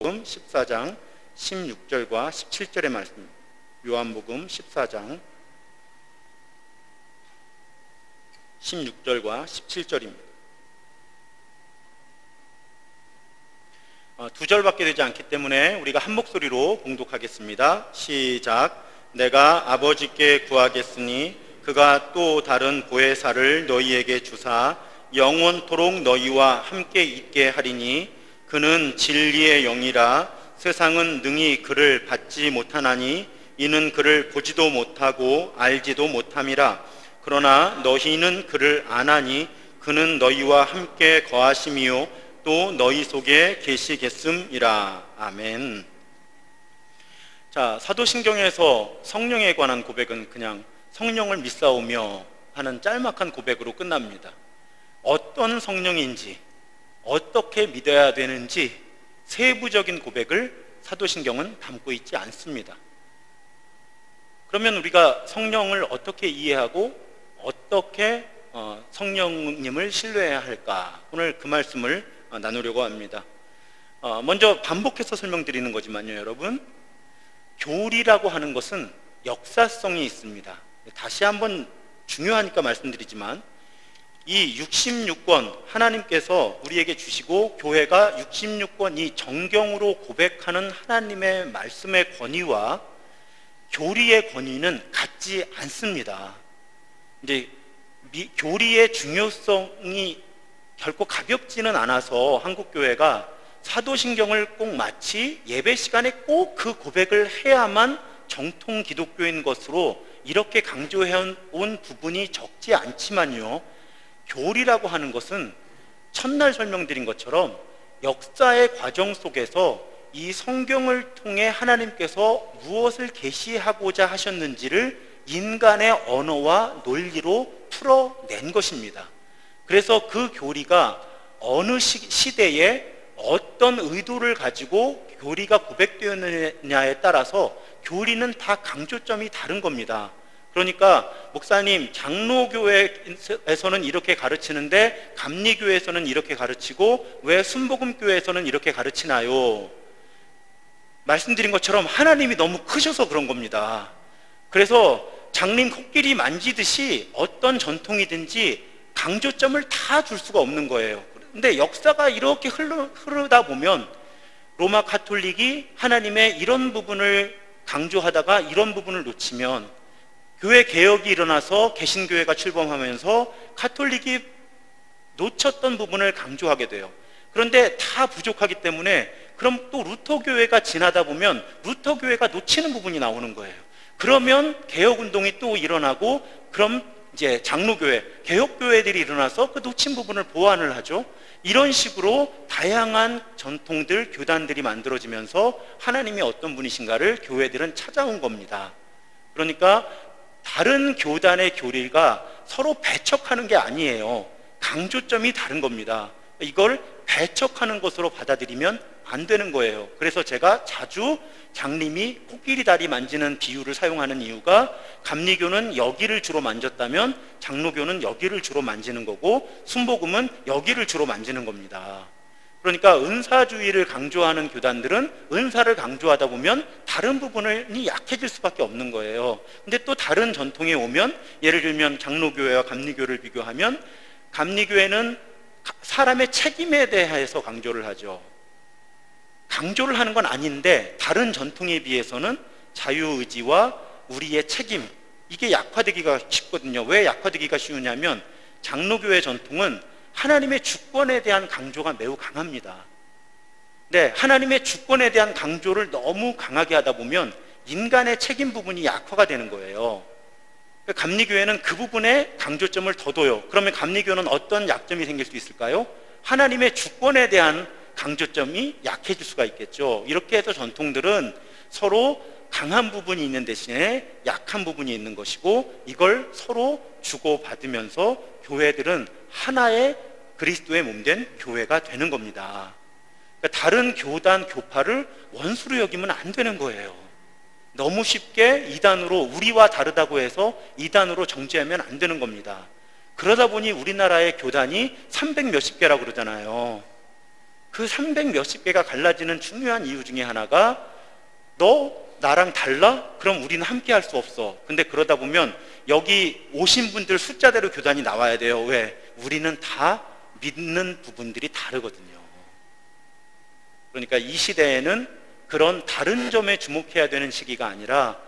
요한복음 14장 16절과 17절의 말씀입니다. 요한복음 14장 16절과 17절입니다. 두 절밖에 되지 않기 때문에 우리가 한 목소리로 봉독하겠습니다. 시작. 내가 아버지께 구하겠으니 그가 또 다른 보혜사를 너희에게 주사 영원토록 너희와 함께 있게 하리니 그는 진리의 영이라. 세상은 능히 그를 받지 못하나니 이는 그를 보지도 못하고 알지도 못함이라. 그러나 너희는 그를 아나니 그는 너희와 함께 거하심이요 또 너희 속에 계시겠음이라. 아멘. 자, 사도신경에서 성령에 관한 고백은 그냥 성령을 믿사오며 하는 짤막한 고백으로 끝납니다. 어떤 성령인지, 어떻게 믿어야 되는지 세부적인 고백을 사도신경은 담고 있지 않습니다. 그러면 우리가 성령을 어떻게 이해하고 어떻게 성령님을 신뢰해야 할까? 오늘 그 말씀을 나누려고 합니다. 먼저 반복해서 설명드리는 거지만요, 여러분, 교리라고 하는 것은 역사성이 있습니다. 다시 한번 중요하니까 말씀드리지만 이 66권 하나님께서 우리에게 주시고 교회가 66권 이 정경으로 고백하는 하나님의 말씀의 권위와 교리의 권위는 같지 않습니다. 이제 교리의 중요성이 결코 가볍지는 않아서 한국교회가 사도신경을 꼭 마치 예배 시간에 꼭 그 고백을 해야만 정통 기독교인 것으로 이렇게 강조해온 부분이 적지 않지만요, 교리라고 하는 것은 첫날 설명드린 것처럼 역사의 과정 속에서 이 성경을 통해 하나님께서 무엇을 계시하고자 하셨는지를 인간의 언어와 논리로 풀어낸 것입니다. 그래서 그 교리가 어느 시대에 어떤 의도를 가지고 교리가 고백되었느냐에 따라서 교리는 다 강조점이 다른 겁니다. 그러니까 목사님, 장로교회에서는 이렇게 가르치는데 감리교회에서는 이렇게 가르치고 왜 순복음교회에서는 이렇게 가르치나요? 말씀드린 것처럼 하나님이 너무 크셔서 그런 겁니다. 그래서 장님 코끼리 만지듯이 어떤 전통이든지 강조점을 다 줄 수가 없는 거예요. 근데 역사가 이렇게 흐르다 보면 로마 가톨릭이 하나님의 이런 부분을 강조하다가 이런 부분을 놓치면 교회 개혁이 일어나서 개신교회가 출범하면서 가톨릭이 놓쳤던 부분을 강조하게 돼요. 그런데 다 부족하기 때문에 그럼 또 루터교회가 지나다 보면 루터교회가 놓치는 부분이 나오는 거예요. 그러면 개혁운동이 또 일어나고 그럼 이제 장로교회, 개혁교회들이 일어나서 그 놓친 부분을 보완을 하죠. 이런 식으로 다양한 전통들, 교단들이 만들어지면서 하나님이 어떤 분이신가를 교회들은 찾아온 겁니다. 그러니까 다른 교단의 교리가 서로 배척하는 게 아니에요. 강조점이 다른 겁니다. 이걸 배척하는 것으로 받아들이면 안 되는 거예요. 그래서 제가 자주 장님이 코끼리 다리 만지는 비유를 사용하는 이유가 감리교는 여기를 주로 만졌다면 장로교는 여기를 주로 만지는 거고 순복음은 여기를 주로 만지는 겁니다. 그러니까 은사주의를 강조하는 교단들은 은사를 강조하다 보면 다른 부분이 약해질 수밖에 없는 거예요. 근데 또 다른 전통에 오면 예를 들면 장로교회와 감리교를 비교하면 감리교회는 사람의 책임에 대해서 강조를 하죠. 강조를 하는 건 아닌데 다른 전통에 비해서는 자유의지와 우리의 책임, 이게 약화되기가 쉽거든요. 왜 약화되기가 쉬우냐면 장로교회 전통은 하나님의 주권에 대한 강조가 매우 강합니다. 네, 하나님의 주권에 대한 강조를 너무 강하게 하다 보면 인간의 책임 부분이 약화가 되는 거예요. 감리교회는 그 부분에 강조점을 더 둬요. 그러면 감리교회는 어떤 약점이 생길 수 있을까요? 하나님의 주권에 대한 강조점이 약해질 수가 있겠죠. 이렇게 해서 전통들은 서로 강한 부분이 있는 대신에 약한 부분이 있는 것이고 이걸 서로 주고받으면서 교회들은 하나의 그리스도의 몸된 교회가 되는 겁니다. 그러니까 다른 교단, 교파를 원수로 여기면 안 되는 거예요. 너무 쉽게 이단으로 우리와 다르다고 해서 이단으로 정죄하면 안 되는 겁니다. 그러다 보니 우리나라의 교단이 300 몇십 개라고 그러잖아요. 그 300 몇십 개가 갈라지는 중요한 이유 중에 하나가 너 나랑 달라? 그럼 우리는 함께 할 수 없어. 근데 그러다 보면 여기 오신 분들 숫자대로 교단이 나와야 돼요. 왜? 우리는 다 믿는 부분들이 다르거든요. 그러니까 이 시대에는 그런 다른 점에 주목해야 되는 시기가 아니라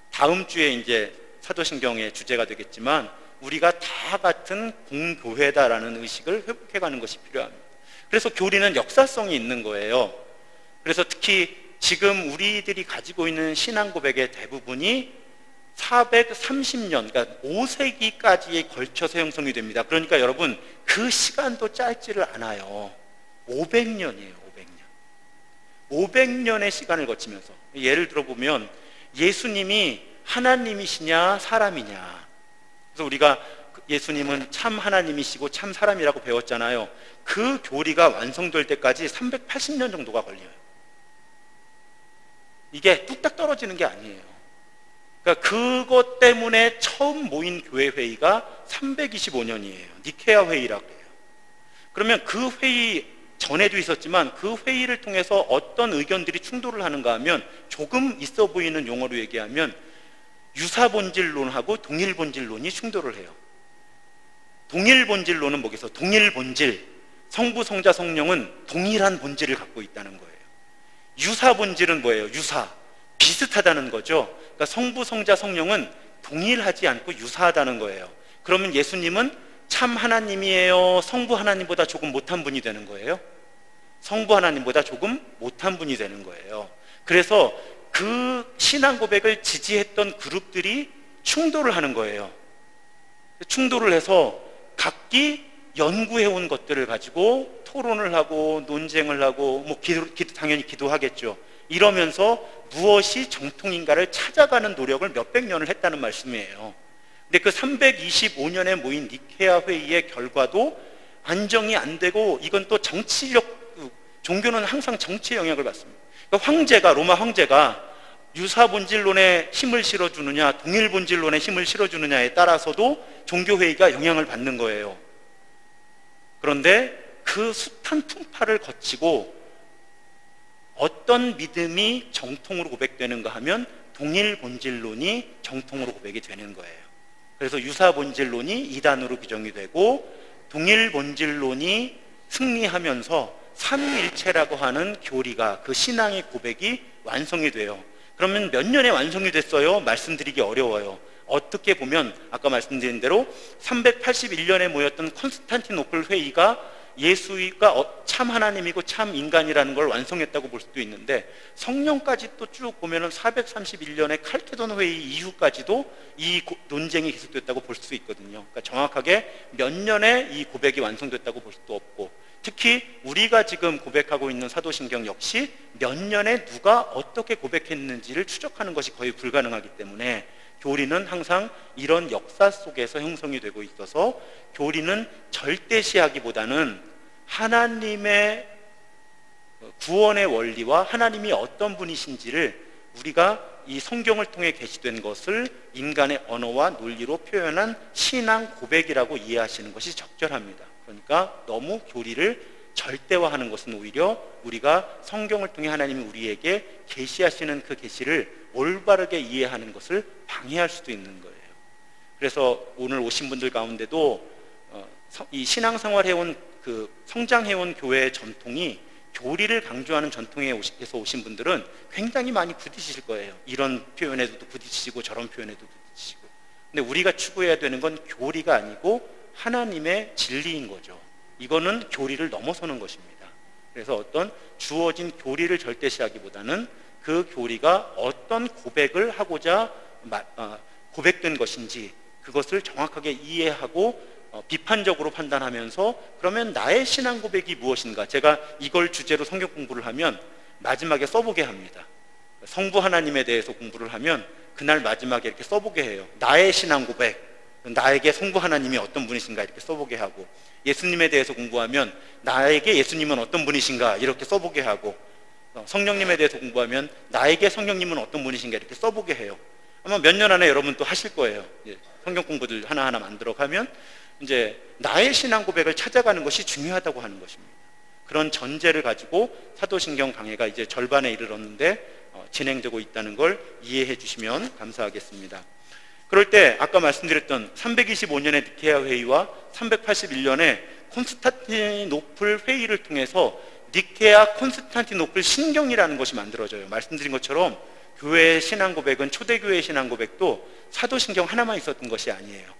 다음 주에 이제 사도신경의 주제가 되겠지만 우리가 다 같은 공교회다라는 의식을 회복해가는 것이 필요합니다. 그래서 교리는 역사성이 있는 거예요. 그래서 특히 지금 우리들이 가지고 있는 신앙 고백의 대부분이 430년, 그러니까 5세기까지에 걸쳐서 형성이 됩니다. 그러니까 여러분 그 시간도 짧지를 않아요. 500년이에요. 500년의 시간을 거치면서, 예를 들어보면 예수님이 하나님이시냐 사람이냐, 그래서 우리가 예수님은 참 하나님이시고 참 사람이라고 배웠잖아요. 그 교리가 완성될 때까지 380년 정도가 걸려요. 이게 뚝딱 떨어지는 게 아니에요. 그러니까 그것 때문에 처음 모인 교회 회의가 325년이에요. 니케아 회의라고 해요. 그러면 그 회의 전에도 있었지만 그 회의를 통해서 어떤 의견들이 충돌을 하는가 하면, 조금 있어 보이는 용어로 얘기하면 유사본질론하고 동일본질론이 충돌을 해요. 동일본질론은 뭐겠어? 동일본질, 성부, 성자, 성령은 동일한 본질을 갖고 있다는 거예요. 유사본질은 뭐예요? 유사, 비슷하다는 거죠. 그러니까 성부, 성자, 성령은 동일하지 않고 유사하다는 거예요. 그러면 예수님은 참 하나님이에요? 성부 하나님보다 조금 못한 분이 되는 거예요? 성부 하나님보다 조금 못한 분이 되는 거예요. 그래서 그 신앙 고백을 지지했던 그룹들이 충돌을 하는 거예요. 충돌을 해서 각기 연구해온 것들을 가지고 토론을 하고 논쟁을 하고, 뭐 당연히 기도하겠죠. 이러면서 무엇이 정통인가를 찾아가는 노력을 몇백 년을 했다는 말씀이에요. 근데 그 325년에 모인 니케아 회의의 결과도 안정이 안 되고, 이건 또 정치력, 종교는 항상 정치의 영향을 받습니다. 그러니까 황제가, 로마 황제가 유사본질론에 힘을 실어주느냐 동일본질론에 힘을 실어주느냐에 따라서도 종교회의가 영향을 받는 거예요. 그런데 그 숱한 풍파를 거치고 어떤 믿음이 정통으로 고백되는가 하면 동일본질론이 정통으로 고백이 되는 거예요. 그래서 유사본질론이 이단으로 규정이 되고 동일본질론이 승리하면서 삼위일체라고 하는 교리가, 그 신앙의 고백이 완성이 돼요. 그러면 몇 년에 완성이 됐어요? 말씀드리기 어려워요. 어떻게 보면 아까 말씀드린 대로 381년에 모였던 콘스탄티노플 회의가 예수가 참 하나님이고 참 인간이라는 걸 완성했다고 볼 수도 있는데, 성령까지 또 쭉 보면 431년의 칼케돈 회의 이후까지도 이 논쟁이 계속됐다고 볼 수 있거든요. 그러니까 정확하게 몇 년에 이 고백이 완성됐다고 볼 수도 없고, 특히 우리가 지금 고백하고 있는 사도신경 역시 몇 년에 누가 어떻게 고백했는지를 추적하는 것이 거의 불가능하기 때문에 교리는 항상 이런 역사 속에서 형성이 되고 있어서, 교리는 절대시하기보다는 하나님의 구원의 원리와 하나님이 어떤 분이신지를 우리가 이 성경을 통해 계시된 것을 인간의 언어와 논리로 표현한 신앙 고백이라고 이해하시는 것이 적절합니다. 그러니까 너무 교리를 절대화하는 것은 오히려 우리가 성경을 통해 하나님이 우리에게 계시하시는 그 계시를 올바르게 이해하는 것을 방해할 수도 있는 거예요. 그래서 오늘 오신 분들 가운데도 이 신앙생활 해온, 그 성장해온 교회의 전통이 교리를 강조하는 전통에서 오신 분들은 굉장히 많이 부딪히실 거예요. 이런 표현에도 부딪히시고 저런 표현에도 부딪히시고. 근데 우리가 추구해야 되는 건 교리가 아니고 하나님의 진리인 거죠. 이거는 교리를 넘어서는 것입니다. 그래서 어떤 주어진 교리를 절대시하기보다는 그 교리가 어떤 고백을 하고자 고백된 것인지 그것을 정확하게 이해하고 비판적으로 판단하면서, 그러면 나의 신앙 고백이 무엇인가, 제가 이걸 주제로 성경 공부를 하면 마지막에 써보게 합니다. 성부 하나님에 대해서 공부를 하면 그날 마지막에 이렇게 써보게 해요. 나의 신앙 고백, 나에게 성부 하나님이 어떤 분이신가 이렇게 써보게 하고, 예수님에 대해서 공부하면 나에게 예수님은 어떤 분이신가 이렇게 써보게 하고, 성령님에 대해서 공부하면 나에게 성령님은 어떤 분이신가 이렇게 써보게 해요. 아마 몇 년 안에 여러분 또 하실 거예요. 성경 공부들 하나하나 만들어 가면 이제 나의 신앙 고백을 찾아가는 것이 중요하다고 하는 것입니다. 그런 전제를 가지고 사도신경 강해가 이제 절반에 이르렀는데 진행되고 있다는 걸 이해해 주시면 감사하겠습니다. 그럴 때 아까 말씀드렸던 325년의 니케아 회의와 381년에 콘스탄티노플 회의를 통해서 니케아 콘스탄티노플 신경이라는 것이 만들어져요. 말씀드린 것처럼 교회의 신앙 고백은 초대교회의 신앙 고백도 사도신경 하나만 있었던 것이 아니에요.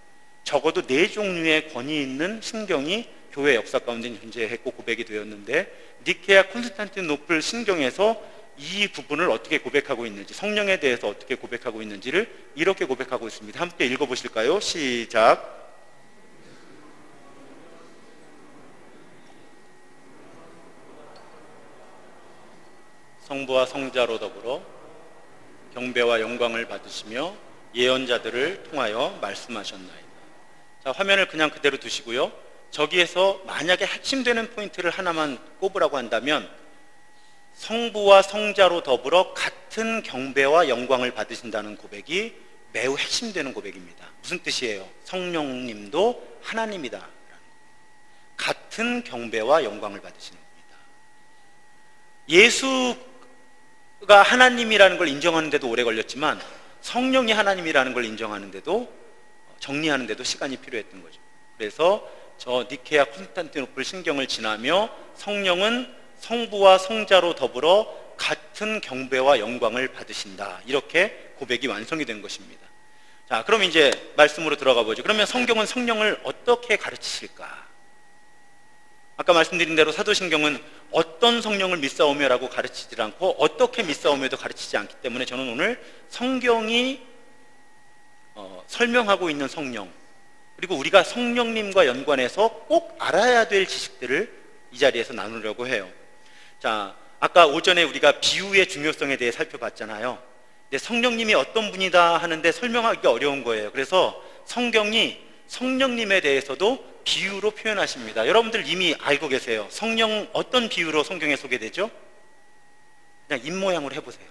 적어도 4종류의 권위 있는 신경이 교회 역사 가운데 존재했고 고백이 되었는데, 니케아 콘스탄티노플 신경에서 이 부분을 어떻게 고백하고 있는지, 성령에 대해서 어떻게 고백하고 있는지를 이렇게 고백하고 있습니다. 함께 읽어보실까요? 시작. 성부와 성자로 더불어 경배와 영광을 받으시며 예언자들을 통하여 말씀하셨나이다. 자, 화면을 그냥 그대로 두시고요. 저기에서 만약에 핵심되는 포인트를 하나만 꼽으라고 한다면, 성부와 성자로 더불어 같은 경배와 영광을 받으신다는 고백이 매우 핵심되는 고백입니다. 무슨 뜻이에요? 성령님도 하나님이다. 같은 경배와 영광을 받으시는 겁니다. 예수가 하나님이라는 걸 인정하는데도 오래 걸렸지만, 성령이 하나님이라는 걸 인정하는데도, 정리하는데도 시간이 필요했던 거죠. 그래서 저 니케아 콘스탄티노플 신경을 지나며 성령은 성부와 성자로 더불어 같은 경배와 영광을 받으신다, 이렇게 고백이 완성이 된 것입니다. 자, 그럼 이제 말씀으로 들어가 보죠. 그러면 성경은 성령을 어떻게 가르치실까? 아까 말씀드린 대로 사도신경은 어떤 성령을 믿사오며라고 가르치지 않고 어떻게 믿사오며도 가르치지 않기 때문에, 저는 오늘 성경이 설명하고 있는 성령, 그리고 우리가 성령님과 연관해서 꼭 알아야 될 지식들을 이 자리에서 나누려고 해요. 자, 아까 오전에 우리가 비유의 중요성에 대해 살펴봤잖아요. 근데 성령님이 어떤 분이다 하는데 설명하기가 어려운 거예요. 그래서 성경이 성령님에 대해서도 비유로 표현하십니다. 여러분들 이미 알고 계세요. 성령 어떤 비유로 성경에 소개되죠? 그냥 입모양으로 해보세요.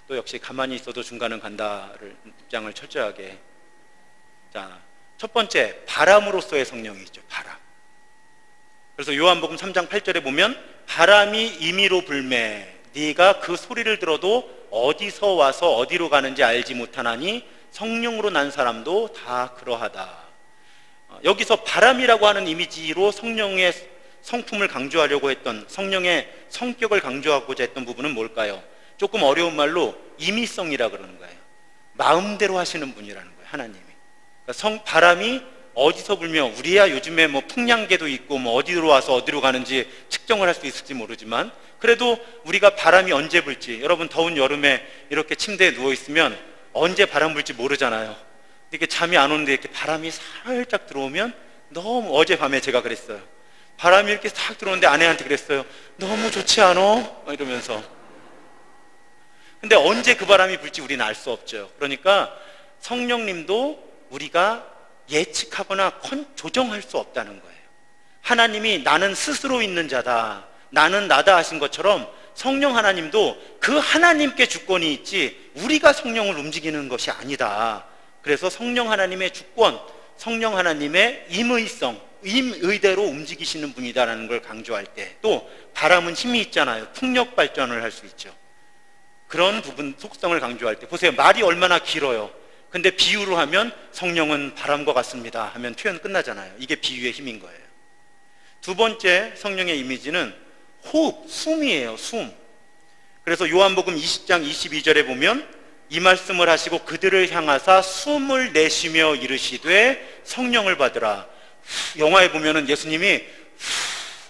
또 역시 가만히 있어도 중간은 간다를 입장을 철저하게. 자, 첫 번째, 바람으로서의 성령이죠. 바람. 그래서 요한복음 3장 8절에 보면, 바람이 임의로 불매 네가 그 소리를 들어도 어디서 와서 어디로 가는지 알지 못하나니 성령으로 난 사람도 다 그러하다. 여기서 바람이라고 하는 이미지로 성령의 성품을 강조하려고 했던, 성령의 성격을 강조하고자 했던 부분은 뭘까요? 조금 어려운 말로 임의성이라 그러는 거예요. 마음대로 하시는 분이라는 거예요, 하나님이. 그러니까 바람이 어디서 불며, 우리야 요즘에 뭐 풍량계도 있고 뭐 어디로 와서 어디로 가는지 측정을 할 수 있을지 모르지만, 그래도 우리가 바람이 언제 불지, 여러분 더운 여름에 이렇게 침대에 누워 있으면 언제 바람 불지 모르잖아요. 이렇게 잠이 안 오는데 이렇게 바람이 살짝 들어오면 너무, 어젯밤에 제가 그랬어요. 바람이 이렇게 싹 들어오는데 아내한테 그랬어요. 너무 좋지 않아? 이러면서. 근데 언제 그 바람이 불지 우리는 알 수 없죠. 그러니까 성령님도 우리가 예측하거나 조정할 수 없다는 거예요. 하나님이 나는 스스로 있는 자다, 나는 나다 하신 것처럼 성령 하나님도 그 하나님께 주권이 있지 우리가 성령을 움직이는 것이 아니다. 그래서 성령 하나님의 주권, 성령 하나님의 임의성, 임의대로 움직이시는 분이다라는 걸 강조할 때, 또 바람은 힘이 있잖아요. 풍력 발전을 할 수 있죠. 그런 부분, 속성을 강조할 때 보세요. 말이 얼마나 길어요. 근데 비유로 하면 성령은 바람과 같습니다 하면 표현 끝나잖아요. 이게 비유의 힘인 거예요. 두 번째 성령의 이미지는 호흡, 숨이에요. 숨. 그래서 요한복음 20장 22절에 보면, 이 말씀을 하시고 그들을 향하사 숨을 내쉬며 이르시되 성령을 받으라. 영화에 보면은 예수님이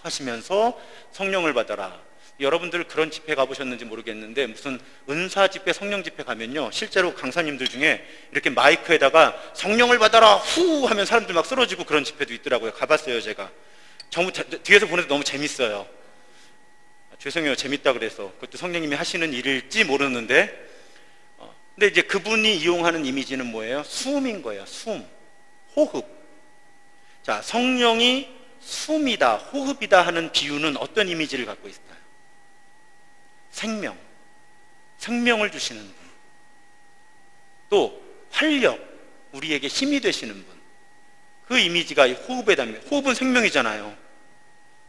하시면서 성령을 받아라. 여러분들 그런 집회 가보셨는지 모르겠는데, 무슨 은사 집회, 성령 집회 가면요, 실제로 강사님들 중에 이렇게 마이크에다가 성령을 받아라 후 하면 사람들 막 쓰러지고 그런 집회도 있더라고요. 가봤어요. 제가 뒤에서 보는데 너무 재밌어요. 죄송해요, 재밌다 그래서. 그것도 성령님이 하시는 일일지 모르는데, 근데 이제 그분이 이용하는 이미지는 뭐예요? 숨인 거예요. 숨, 호흡. 자, 성령이 숨이다, 호흡이다 하는 비유는 어떤 이미지를 갖고 있을까요? 생명, 생명을 주시는 분. 또 활력, 우리에게 힘이 되시는 분. 그 이미지가 호흡에 담겨. 호흡은 생명이잖아요.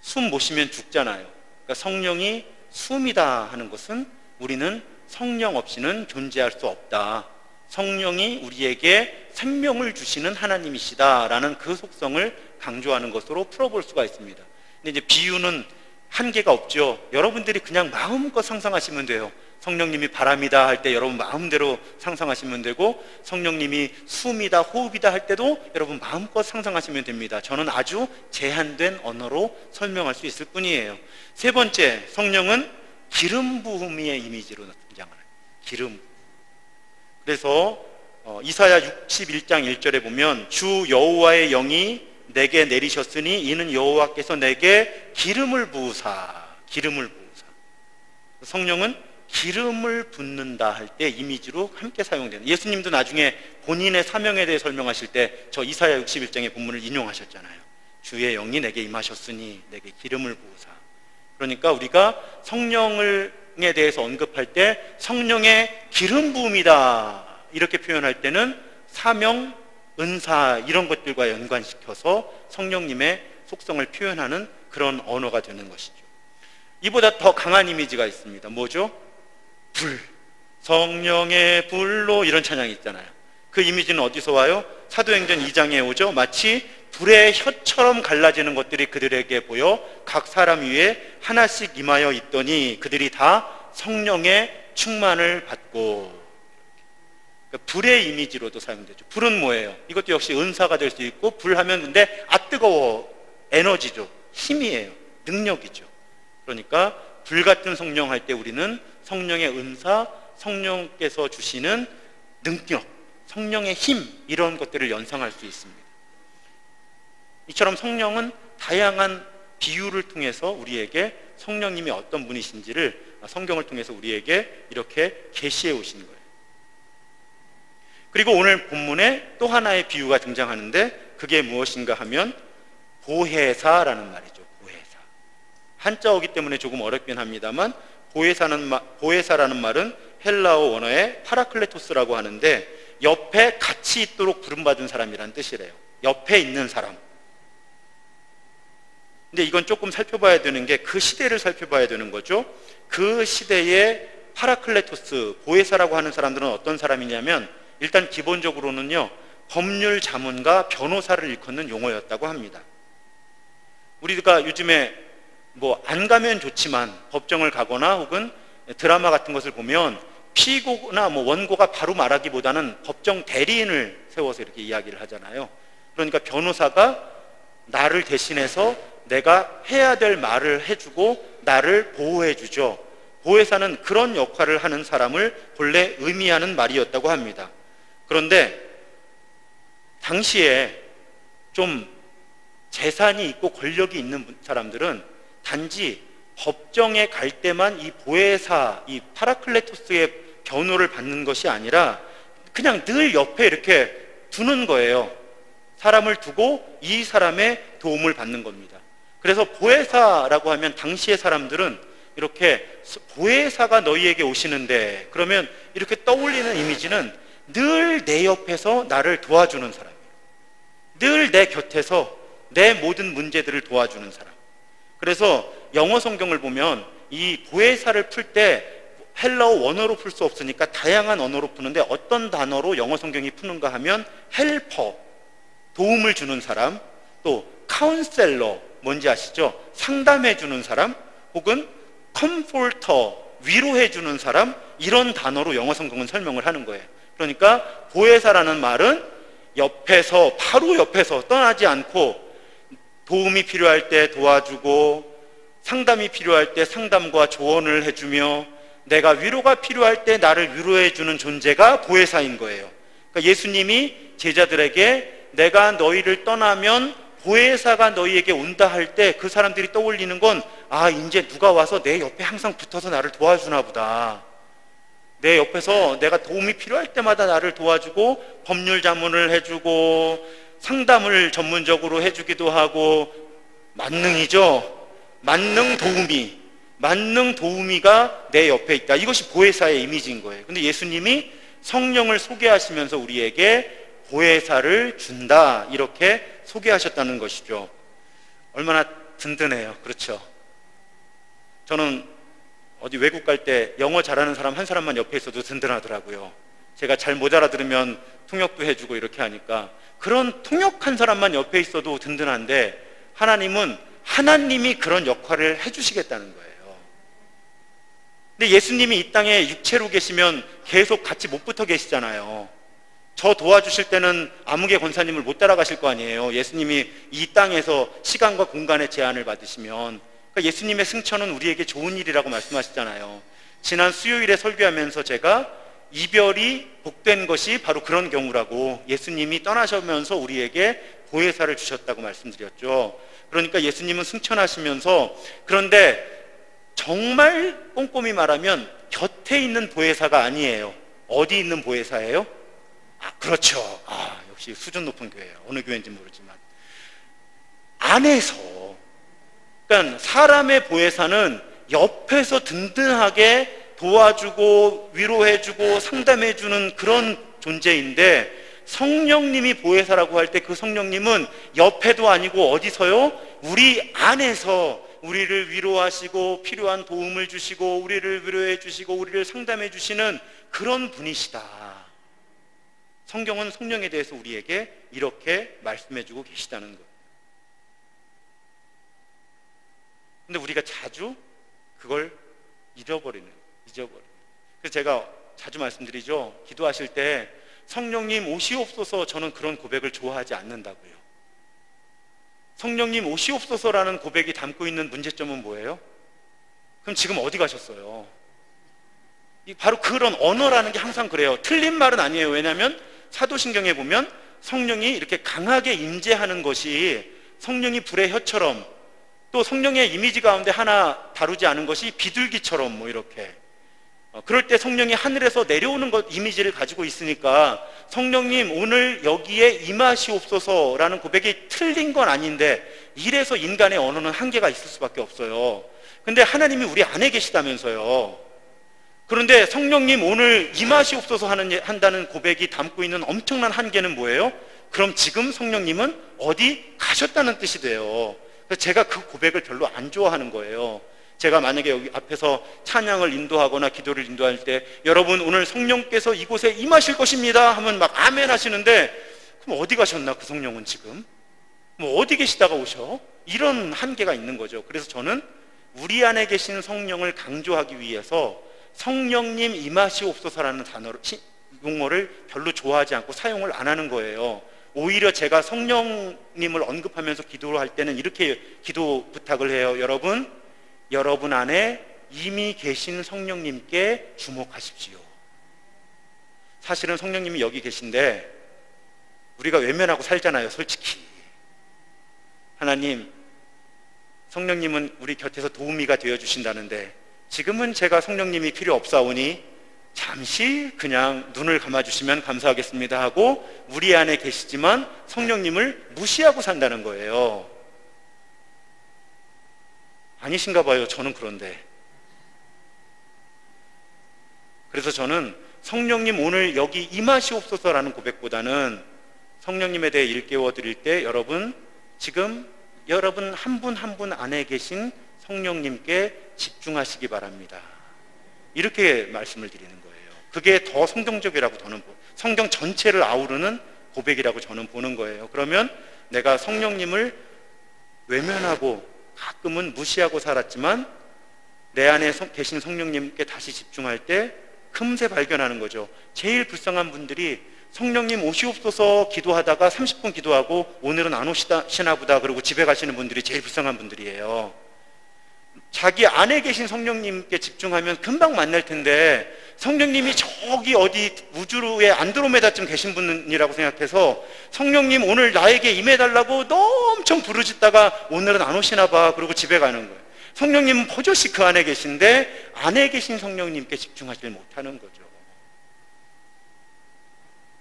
숨 못 쉬면 죽잖아요. 그러니까 성령이 숨이다 하는 것은 우리는 성령 없이는 존재할 수 없다. 성령이 우리에게 생명을 주시는 하나님이시다라는 그 속성을 강조하는 것으로 풀어볼 수가 있습니다. 근데 이제 비유는 한계가 없죠. 여러분들이 그냥 마음껏 상상하시면 돼요. 성령님이 바람이다 할 때 여러분 마음대로 상상하시면 되고, 성령님이 숨이다 호흡이다 할 때도 여러분 마음껏 상상하시면 됩니다. 저는 아주 제한된 언어로 설명할 수 있을 뿐이에요. 세 번째, 성령은 기름 부음의 이미지로 등장하는 기름. 그래서 이사야 61장 1절에 보면 주 여호와의 영이 내게 내리셨으니 이는 여호와께서 내게 기름을 부으사. 성령은 기름을 붓는다 할 때 이미지로 함께 사용되는, 예수님도 나중에 본인의 사명에 대해 설명하실 때 저 이사야 61장의 본문을 인용하셨잖아요. 주의 영이 내게 임하셨으니 내게 기름을 부으사. 그러니까 우리가 성령에 대해서 언급할 때 성령의 기름 부음이다 이렇게 표현할 때는 사명, 은사 이런 것들과 연관시켜서 성령님의 속성을 표현하는 그런 언어가 되는 것이죠. 이보다 더 강한 이미지가 있습니다. 뭐죠? 불. 성령의 불로 이런 찬양이 있잖아요. 그 이미지는 어디서 와요? 사도행전 2장에 오죠. 마치 불의 혀처럼 갈라지는 것들이 그들에게 보여 각 사람 위에 하나씩 임하여 있더니 그들이 다 성령의 충만을 받고. 그러니까 불의 이미지로도 사용되죠. 불은 뭐예요? 이것도 역시 은사가 될 수 있고, 불하면 근데 뜨거워. 에너지죠. 힘이에요. 능력이죠. 그러니까 불같은 성령 할 때 우리는 성령의 은사, 성령께서 주시는 능력, 성령의 힘 이런 것들을 연상할 수 있습니다. 이처럼 성령은 다양한 비유를 통해서 우리에게 성령님이 어떤 분이신지를 성경을 통해서 우리에게 이렇게 계시해 오신 거예요. 그리고 오늘 본문에 또 하나의 비유가 등장하는데 그게 무엇인가 하면 보혜사라는 말이죠. 보혜사. 한자어기 때문에 조금 어렵긴 합니다만 보혜사라는 말은 헬라어 원어의 파라클레토스라고 하는데 옆에 같이 있도록 부름받은 사람이라는 뜻이래요. 옆에 있는 사람. 근데 이건 조금 살펴봐야 되는 게 그 시대를 살펴봐야 되는 거죠. 그 시대의 파라클레토스, 보혜사라고 하는 사람들은 어떤 사람이냐면 일단 기본적으로는요, 법률 자문가 변호사를 일컫는 용어였다고 합니다. 우리가 요즘에 뭐 안 가면 좋지만 법정을 가거나 혹은 드라마 같은 것을 보면 피고나 뭐 원고가 바로 말하기보다는 법정 대리인을 세워서 이렇게 이야기를 하잖아요. 그러니까 변호사가 나를 대신해서 내가 해야 될 말을 해주고 나를 보호해 주죠. 보혜사는 그런 역할을 하는 사람을 본래 의미하는 말이었다고 합니다. 그런데 당시에 좀 재산이 있고 권력이 있는 사람들은 단지 법정에 갈 때만 이 보혜사, 이 파라클레토스의 변호를 받는 것이 아니라 그냥 늘 옆에 이렇게 두는 거예요. 사람을 두고 이 사람의 도움을 받는 겁니다. 그래서 보혜사라고 하면 당시의 사람들은 이렇게 보혜사가 너희에게 오시는데, 그러면 이렇게 떠올리는 이미지는 늘 내 옆에서 나를 도와주는 사람이에요. 늘 내 곁에서 내 모든 문제들을 도와주는 사람. 그래서 영어 성경을 보면 이 보혜사를 풀 때 헬라어 원어로 풀 수 없으니까 다양한 언어로 푸는데 어떤 단어로 영어 성경이 푸는가 하면 헬퍼, 도움을 주는 사람, 또 카운셀러, 뭔지 아시죠? 상담해 주는 사람, 혹은 컴포터, 위로해 주는 사람, 이런 단어로 영어 성경은 설명을 하는 거예요. 그러니까 보혜사라는 말은 옆에서, 바로 옆에서 떠나지 않고 도움이 필요할 때 도와주고 상담이 필요할 때 상담과 조언을 해주며 내가 위로가 필요할 때 나를 위로해 주는 존재가 보혜사인 거예요. 그러니까 예수님이 제자들에게 내가 너희를 떠나면 보혜사가 너희에게 온다 할 때 그 사람들이 떠올리는 건, 아, 이제 누가 와서 내 옆에 항상 붙어서 나를 도와주나 보다. 내 옆에서 내가 도움이 필요할 때마다 나를 도와주고 법률 자문을 해주고 상담을 전문적으로 해주기도 하고, 만능이죠. 만능 도우미가 내 옆에 있다. 이것이 보혜사의 이미지인 거예요. 근데 예수님이 성령을 소개하시면서 우리에게 보혜사를 준다, 이렇게 소개하셨다는 것이죠. 얼마나 든든해요. 그렇죠? 저는 어디 외국 갈 때 영어 잘하는 사람 한 사람만 옆에 있어도 든든하더라고요. 제가 잘 못 알아들으면 통역도 해주고 이렇게 하니까 그런 통역한 사람만 옆에 있어도 든든한데 하나님은 하나님이 그런 역할을 해주시겠다는 거예요. 근데 예수님이 이 땅에 육체로 계시면 계속 같이 못 붙어 계시잖아요. 저 도와주실 때는 아무개 권사님을 못 따라가실 거 아니에요. 예수님이 이 땅에서 시간과 공간의 제한을 받으시면. 그러니까 예수님의 승천은 우리에게 좋은 일이라고 말씀하시잖아요. 지난 수요일에 설교하면서 제가 이별이 복된 것이 바로 그런 경우라고, 예수님이 떠나시면서 우리에게 보혜사를 주셨다고 말씀드렸죠. 그러니까 예수님은 승천하시면서, 그런데 정말 꼼꼼히 말하면 곁에 있는 보혜사가 아니에요. 어디 있는 보혜사예요? 그렇죠. 역시 수준 높은 교회예요. 어느 교회인지 모르지만 안에서. 그러니까 사람의 보혜사는 옆에서 든든하게 도와주고 위로해주고 상담해주는 그런 존재인데, 성령님이 보혜사라고 할 때 그 성령님은 옆에도 아니고 어디서요? 우리 안에서 우리를 위로하시고 필요한 도움을 주시고 우리를 위로해 주시고 우리를 상담해 주시는 그런 분이시다. 성경은 성령에 대해서 우리에게 이렇게 말씀해 주고 계시다는 거예요. 근데 우리가 자주 그걸 잊어버리는. 그래서 제가 자주 말씀드리죠. 기도하실 때 성령님 오시옵소서, 저는 그런 고백을 좋아하지 않는다고요. 성령님 오시옵소서라는 고백이 담고 있는 문제점은 뭐예요? 그럼 지금 어디 가셨어요? 바로 그런 언어라는 게 항상 그래요. 틀린 말은 아니에요. 왜냐하면 사도신경에 보면 성령이 이렇게 강하게 임재하는 것이, 성령이 불의 혀처럼, 또 성령의 이미지 가운데 하나 다루지 않은 것이 비둘기처럼 뭐 이렇게, 그럴 때 성령이 하늘에서 내려오는 것 이미지를 가지고 있으니까 성령님 오늘 여기에 임하시옵소서라는 고백이 틀린 건 아닌데, 이래서 인간의 언어는 한계가 있을 수밖에 없어요. 근데 하나님이 우리 안에 계시다면서요. 그런데 성령님 오늘 임하시옵소서 한다는 고백이 담고 있는 엄청난 한계는 뭐예요? 그럼 지금 성령님은 어디 가셨다는 뜻이 돼요. 그래서 제가 그 고백을 별로 안 좋아하는 거예요. 제가 만약에 여기 앞에서 찬양을 인도하거나 기도를 인도할 때 여러분 오늘 성령께서 이곳에 임하실 것입니다 하면 막 아멘 하시는데, 그럼 어디 가셨나 그 성령은 지금? 뭐 어디 계시다가 오셔? 이런 한계가 있는 거죠. 그래서 저는 우리 안에 계신 성령을 강조하기 위해서 성령님 임하시옵소서라는 단어를, 용어를 별로 좋아하지 않고 사용을 안 하는 거예요. 오히려 제가 성령님을 언급하면서 기도를 할 때는 이렇게 기도 부탁을 해요. 여러분 안에 이미 계신 성령님께 주목하십시오. 사실은 성령님이 여기 계신데 우리가 외면하고 살잖아요. 솔직히. 하나님, 성령님은 우리 곁에서 도우미가 되어주신다는데 지금은 제가 성령님이 필요 없사오니 잠시 그냥 눈을 감아주시면 감사하겠습니다 하고 우리 안에 계시지만 성령님을 무시하고 산다는 거예요. 아니신가 봐요. 저는 그런데. 그래서 저는 성령님 오늘 여기 임하시옵소서라는 고백보다는 성령님에 대해 일깨워 드릴 때 지금 여러분 한 분 한 분 안에 계신 성령님께 집중하시기 바랍니다. 이렇게 말씀을 드리는 거예요. 그게 더 성경적이라고 저는, 성경 전체를 아우르는 고백이라고 저는 보는 거예요. 그러면 내가 성령님을 외면하고 가끔은 무시하고 살았지만 내 안에 계신 성령님께 다시 집중할 때 금세 발견하는 거죠. 제일 불쌍한 분들이 성령님 오시옵소서 기도하다가 30분 기도하고 오늘은 안 오시나 보다 그러고 집에 가시는 분들이 제일 불쌍한 분들이에요. 자기 안에 계신 성령님께 집중하면 금방 만날 텐데 성령님이 저기 어디 우주의 안드로메다쯤 계신 분이라고 생각해서 성령님 오늘 나에게 임해달라고 엄청 부르짖다가 오늘은 안 오시나 봐 그러고 집에 가는 거예요. 성령님은 버젓이 그 안에 계신데 안에 계신 성령님께 집중하지 못하는 거죠.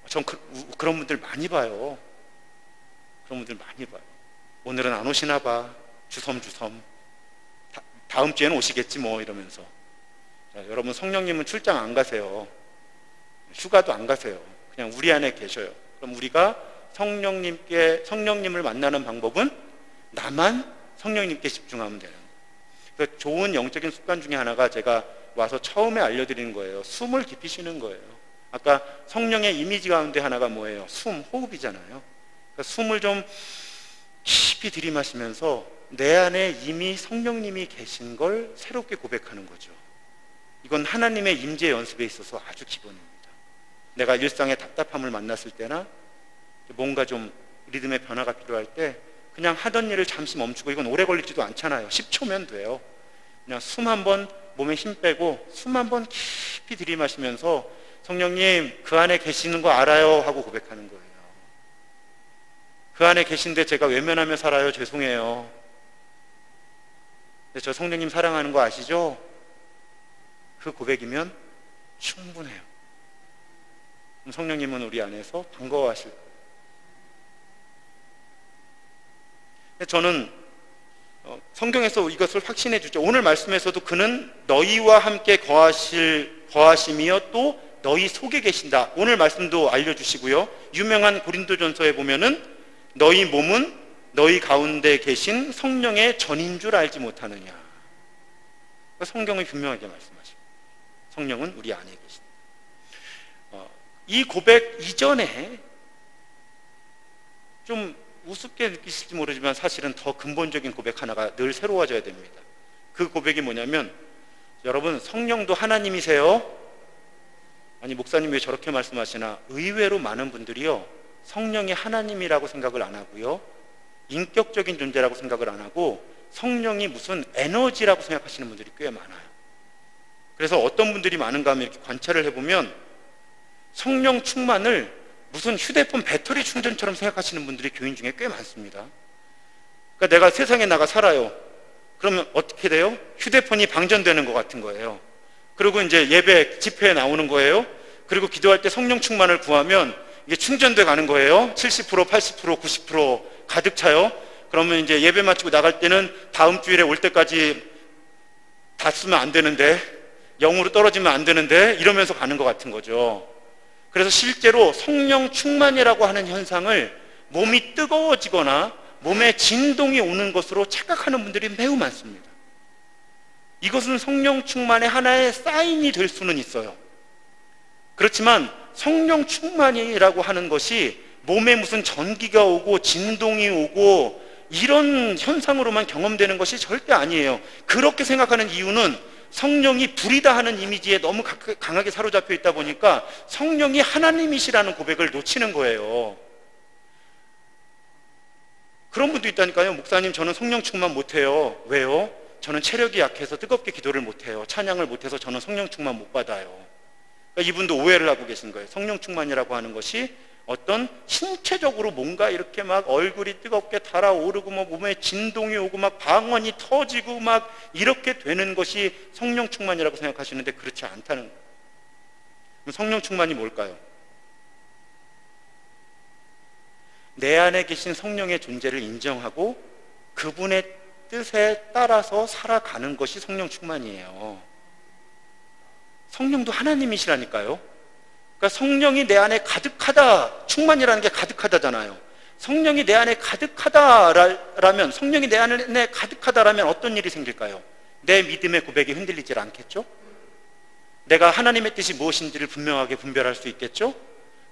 전 그런 분들 많이 봐요. 그런 분들 많이 봐요. 오늘은 안 오시나 봐. 주섬주섬. 다음 주에는 오시겠지 뭐 이러면서. 자, 여러분 성령님은 출장 안 가세요. 휴가도 안 가세요. 그냥 우리 안에 계셔요. 그럼 우리가 성령님을 만나는 방법은 나만 성령님께 집중하면 되는 거예요. 그래서 좋은 영적인 습관 중에 하나가 제가 와서 처음에 알려드리는 거예요. 숨을 깊이 쉬는 거예요. 아까 성령의 이미지 가운데 하나가 뭐예요? 숨, 호흡이잖아요. 그러니까 숨을 좀 깊이 들이마시면서 내 안에 이미 성령님이 계신 걸 새롭게 고백하는 거죠. 이건 하나님의 임재 연습에 있어서 아주 기본입니다. 내가 일상의 답답함을 만났을 때나 뭔가 좀 리듬의 변화가 필요할 때 그냥 하던 일을 잠시 멈추고, 이건 오래 걸리지도 않잖아요. 10초면 돼요. 그냥 숨 한번, 몸에 힘 빼고 숨 한번 깊이 들이마시면서 성령님 그 안에 계시는 거 알아요 하고 고백하는 거예요. 그 안에 계신데 제가 외면하며 살아요. 죄송해요. 근데 저 성령님 사랑하는 거 아시죠? 그 고백이면 충분해요. 그럼 성령님은 우리 안에서 반가워하실 거예요. 저는 성경에서 이것을 확신해 주죠. 오늘 말씀에서도 그는 너희와 함께 거하심이여 또 너희 속에 계신다. 오늘 말씀도 알려주시고요. 유명한 고린도전서에 보면은 너희 몸은 너희 가운데 계신 성령의 전인 줄 알지 못하느냐. 성경은 분명하게 말씀하십니다. 성령은 우리 안에 계신다. 이 고백 이전에 좀 우습게 느끼실지 모르지만 사실은 더 근본적인 고백 하나가 늘 새로워져야 됩니다. 그 고백이 뭐냐면, 여러분 성령도 하나님이세요? 아니 목사님 왜 저렇게 말씀하시나? 의외로 많은 분들이요 성령이 하나님이라고 생각을 안 하고요, 인격적인 존재라고 생각을 안 하고 성령이 무슨 에너지라고 생각하시는 분들이 꽤 많아요. 그래서 어떤 분들이 많은가 하면 이렇게 관찰을 해보면 성령 충만을 무슨 휴대폰 배터리 충전처럼 생각하시는 분들이 교인 중에 꽤 많습니다. 그러니까 내가 세상에 나가 살아요. 그러면 어떻게 돼요? 휴대폰이 방전되는 것 같은 거예요. 그리고 이제 예배 집회에 나오는 거예요. 그리고 기도할 때 성령 충만을 구하면 이게 충전돼 가는 거예요. 70%, 80%, 90% 가득 차요. 그러면 이제 예배 마치고 나갈 때는 다음 주일에 올 때까지 다 쓰면 안 되는데, 0으로 떨어지면 안 되는데, 이러면서 가는 것 같은 거죠. 그래서 실제로 성령 충만이라고 하는 현상을 몸이 뜨거워지거나 몸에 진동이 오는 것으로 착각하는 분들이 매우 많습니다. 이것은 성령 충만의 하나의 사인이 될 수는 있어요. 그렇지만 성령 충만이라고 하는 것이 몸에 무슨 전기가 오고 진동이 오고 이런 현상으로만 경험되는 것이 절대 아니에요. 그렇게 생각하는 이유는 성령이 불이다 하는 이미지에 너무 강하게 사로잡혀 있다 보니까 성령이 하나님이시라는 고백을 놓치는 거예요. 그런 분도 있다니까요. 목사님 저는 성령 충만 못해요. 왜요? 저는 체력이 약해서 뜨겁게 기도를 못해요. 찬양을 못해서 저는 성령 충만 못 받아요. 그러니까 이분도 오해를 하고 계신 거예요. 성령 충만이라고 하는 것이 어떤 신체적으로 뭔가 이렇게 막 얼굴이 뜨겁게 달아오르고 뭐 몸에 진동이 오고 막 방언이 터지고 막 이렇게 되는 것이 성령 충만이라고 생각하시는데 그렇지 않다는 거예요. 그럼 성령 충만이 뭘까요? 내 안에 계신 성령의 존재를 인정하고 그분의 뜻에 따라서 살아가는 것이 성령 충만이에요. 성령도 하나님이시라니까요. 그러니까 성령이 내 안에 가득하다, 충만이라는 게 가득하다잖아요. 성령이 내 안에 가득하다라면, 성령이 내 안에 가득하다라면 어떤 일이 생길까요? 내 믿음의 고백이 흔들리질 않겠죠? 내가 하나님의 뜻이 무엇인지를 분명하게 분별할 수 있겠죠?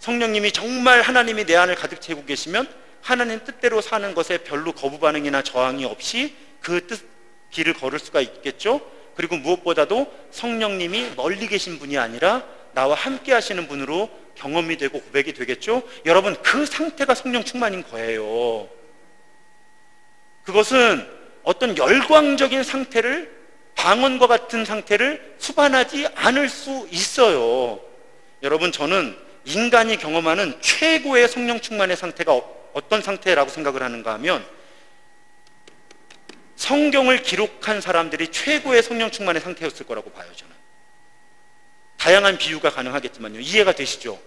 성령님이 정말 하나님이 내 안을 가득 채우고 계시면 하나님 뜻대로 사는 것에 별로 거부 반응이나 저항이 없이 그 뜻 길을 걸을 수가 있겠죠? 그리고 무엇보다도 성령님이 멀리 계신 분이 아니라 나와 함께 하시는 분으로 경험이 되고 고백이 되겠죠? 여러분 그 상태가 성령 충만인 거예요. 그것은 어떤 열광적인 상태를, 방언과 같은 상태를 수반하지 않을 수 있어요. 여러분 저는 인간이 경험하는 최고의 성령 충만의 상태가 어떤 상태라고 생각을 하는가 하면, 성경을 기록한 사람들이 최고의 성령 충만의 상태였을 거라고 봐요. 저는 다양한 비유가 가능하겠지만요, 이해가 되시죠?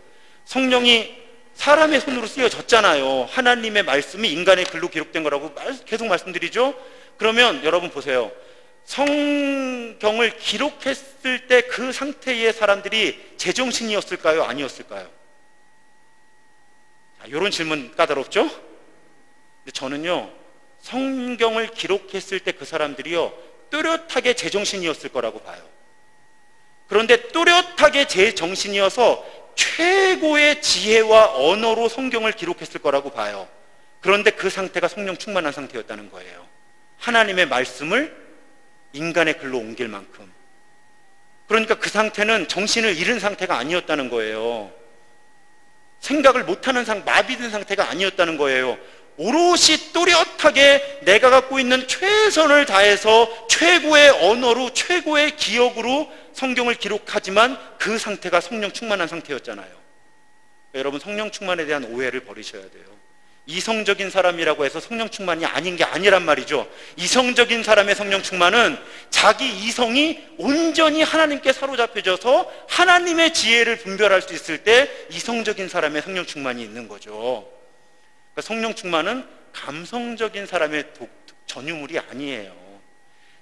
성령이 사람의 손으로 쓰여졌잖아요. 하나님의 말씀이 인간의 글로 기록된 거라고 계속 말씀드리죠. 그러면 여러분 보세요. 성경을 기록했을 때 그 상태의 사람들이 제정신이었을까요? 아니었을까요? 이런 질문 까다롭죠? 근데 저는요, 성경을 기록했을 때 그 사람들이요, 뚜렷하게 제정신이었을 거라고 봐요. 그런데 뚜렷하게 제정신이어서 최고의 지혜와 언어로 성경을 기록했을 거라고 봐요. 그런데 그 상태가 성령 충만한 상태였다는 거예요. 하나님의 말씀을 인간의 글로 옮길 만큼. 그러니까 그 상태는 정신을 잃은 상태가 아니었다는 거예요. 생각을 못하는 마비된 상태가 아니었다는 거예요. 오롯이 뚜렷하게 내가 갖고 있는 최선을 다해서 최고의 언어로, 최고의 기억으로 성경을 기록하지만 그 상태가 성령 충만한 상태였잖아요. 여러분, 성령 충만에 대한 오해를 버리셔야 돼요. 이성적인 사람이라고 해서 성령 충만이 아닌 게 아니란 말이죠. 이성적인 사람의 성령 충만은 자기 이성이 온전히 하나님께 사로잡혀져서 하나님의 지혜를 분별할 수 있을 때 이성적인 사람의 성령 충만이 있는 거죠. 그러니까 성령 충만은 감성적인 사람의 전유물이 아니에요.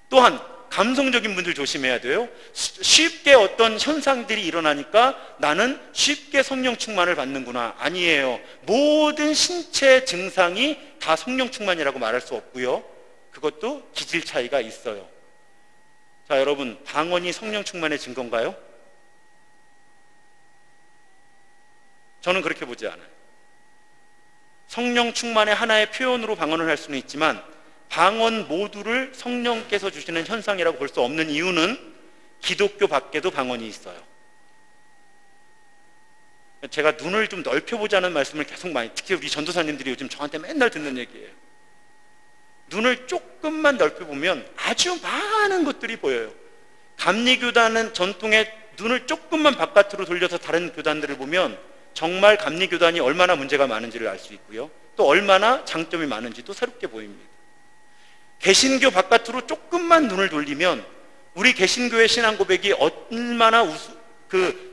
또한 감성적인 분들 조심해야 돼요. 쉽게 어떤 현상들이 일어나니까 나는 쉽게 성령 충만을 받는구나. 아니에요. 모든 신체 증상이 다 성령 충만이라고 말할 수 없고요. 그것도 기질 차이가 있어요. 자, 여러분, 방언이 성령 충만의 증거인가요? 저는 그렇게 보지 않아요. 성령 충만의 하나의 표현으로 방언을 할 수는 있지만 방언 모두를 성령께서 주시는 현상이라고 볼 수 없는 이유는 기독교 밖에도 방언이 있어요. 제가 눈을 좀 넓혀보자는 말씀을 계속 많이, 특히 우리 전도사님들이 요즘 저한테 맨날 듣는 얘기예요. 눈을 조금만 넓혀보면 아주 많은 것들이 보여요. 감리교단은 전통의 눈을 조금만 바깥으로 돌려서 다른 교단들을 보면 정말 감리교단이 얼마나 문제가 많은지를 알 수 있고요. 또 얼마나 장점이 많은지도 새롭게 보입니다. 개신교 바깥으로 조금만 눈을 돌리면 우리 개신교의 신앙 고백이 얼마나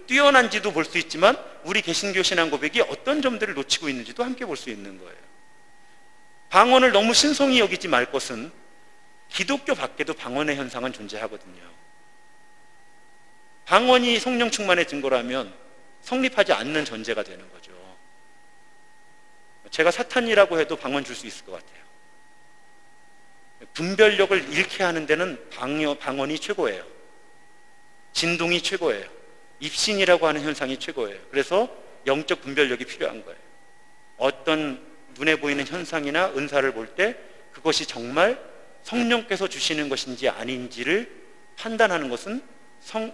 뛰어난지도 볼 수 있지만 우리 개신교 신앙 고백이 어떤 점들을 놓치고 있는지도 함께 볼 수 있는 거예요. 방언을 너무 신성히 여기지 말 것은 기독교 밖에도 방언의 현상은 존재하거든요. 방언이 성령 충만의 증거라면 성립하지 않는 전제가 되는 거죠. 제가 사탄이라고 해도 방언 줄 수 있을 것 같아요. 분별력을 잃게 하는 데는 방언이 최고예요. 진동이 최고예요. 입신이라고 하는 현상이 최고예요. 그래서 영적 분별력이 필요한 거예요. 어떤 눈에 보이는 현상이나 은사를 볼 때 그것이 정말 성령께서 주시는 것인지 아닌지를 판단하는 것은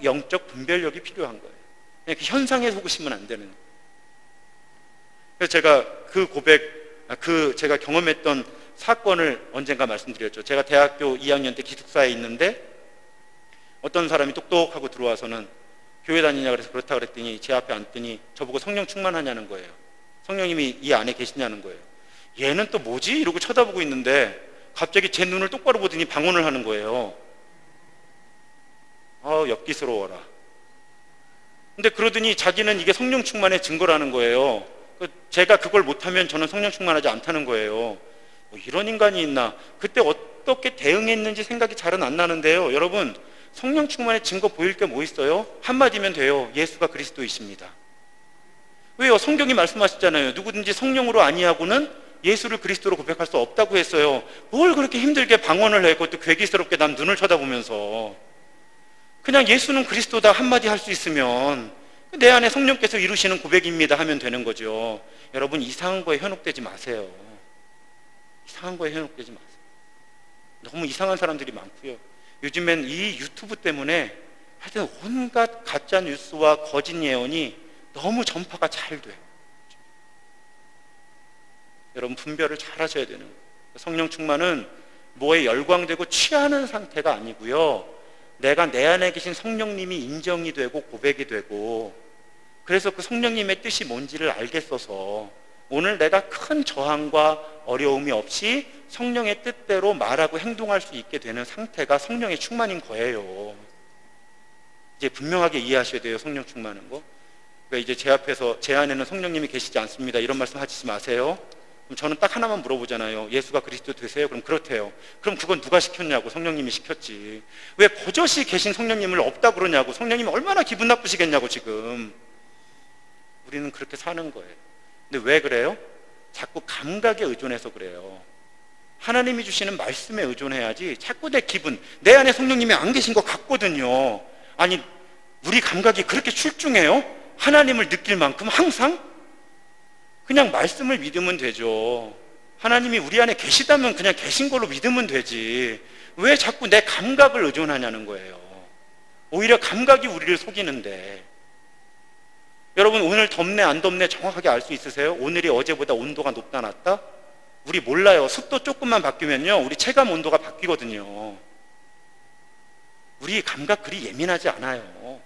영적 분별력이 필요한 거예요. 그냥 그 현상에 속으시면 안 되는 거예요. 그래서 제가 제가 경험했던 사건을 언젠가 말씀드렸죠. 제가 대학교 2학년 때 기숙사에 있는데 어떤 사람이 똑똑하고 들어와서는 교회 다니냐 그래서 그렇다 그랬더니 제 앞에 앉더니 저보고 성령 충만하냐는 거예요. 성령님이 이 안에 계시냐는 거예요. 얘는 또 뭐지? 이러고 쳐다보고 있는데 갑자기 제 눈을 똑바로 보더니 방언을 하는 거예요. 엽기스러워라. 근데 그러더니 자기는 이게 성령 충만의 증거라는 거예요. 제가 그걸 못하면 저는 성령 충만하지 않다는 거예요. 이런 인간이 있나. 그때 어떻게 대응했는지 생각이 잘은 안 나는데요. 여러분, 성령 충만의 증거 보일 게 뭐 있어요? 한마디면 돼요. 예수가 그리스도이십니다. 왜요? 성경이 말씀하셨잖아요. 누구든지 성령으로 아니하고는 예수를 그리스도로 고백할 수 없다고 했어요. 뭘 그렇게 힘들게 방언을 해? 그것도 괴기스럽게 남 눈을 쳐다보면서. 그냥 예수는 그리스도다 한마디 할 수 있으면 내 안에 성령께서 이루시는 고백입니다 하면 되는 거죠. 여러분, 이상한 거에 현혹되지 마세요. 이상한 거에 현혹되지 마세요. 너무 이상한 사람들이 많고요. 요즘엔 이 유튜브 때문에 하여튼 온갖 가짜 뉴스와 거짓 예언이 너무 전파가 잘 돼요. 여러분, 분별을 잘 하셔야 되는 거예요. 성령 충만은 뭐에 열광되고 취하는 상태가 아니고요. 내가 내 안에 계신 성령님이 인정이 되고 고백이 되고, 그래서 그 성령님의 뜻이 뭔지를 알겠어서 오늘 내가 큰 저항과 어려움이 없이 성령의 뜻대로 말하고 행동할 수 있게 되는 상태가 성령의 충만인 거예요. 이제 분명하게 이해하셔야 돼요. 성령 충만한 거. 그러니까 이제 제 앞에서 제 안에는 성령님이 계시지 않습니다, 이런 말씀 하시지 마세요. 그럼 저는 딱 하나만 물어보잖아요. 예수가 그리스도 되세요? 그럼 그렇대요. 그럼 그건 누가 시켰냐고. 성령님이 시켰지. 왜 버젓이 계신 성령님을 없다 그러냐고. 성령님이 얼마나 기분 나쁘시겠냐고. 지금 우리는 그렇게 사는 거예요. 근데 왜 그래요? 자꾸 감각에 의존해서 그래요. 하나님이 주시는 말씀에 의존해야지 자꾸 내 기분, 내 안에 성령님이 안 계신 것 같거든요. 아니, 우리 감각이 그렇게 출중해요? 하나님을 느낄 만큼 항상? 그냥 말씀을 믿으면 되죠. 하나님이 우리 안에 계시다면 그냥 계신 걸로 믿으면 되지. 왜 자꾸 내 감각을 의존하냐는 거예요. 오히려 감각이 우리를 속이는데. 여러분, 오늘 덥네 안 덥네 정확하게 알 수 있으세요? 오늘이 어제보다 온도가 높다 낮다? 우리 몰라요. 습도 조금만 바뀌면요, 우리 체감 온도가 바뀌거든요. 우리 감각 그리 예민하지 않아요.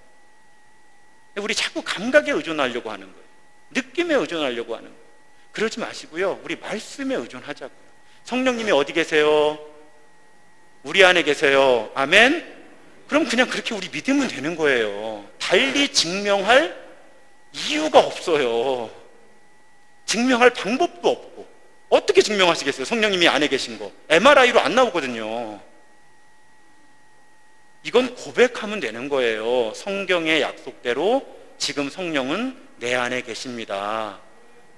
우리 자꾸 감각에 의존하려고 하는 거예요. 느낌에 의존하려고 하는 거예요. 그러지 마시고요, 우리 말씀에 의존하자고요. 성령님이 어디 계세요? 우리 안에 계세요. 아멘? 그럼 그냥 그렇게 우리 믿으면 되는 거예요. 달리 증명할 이유가 없어요. 증명할 방법도 없고. 어떻게 증명하시겠어요? 성령님이 안에 계신 거. MRI로 안 나오거든요. 이건 고백하면 되는 거예요. 성경의 약속대로 지금 성령은 내 안에 계십니다.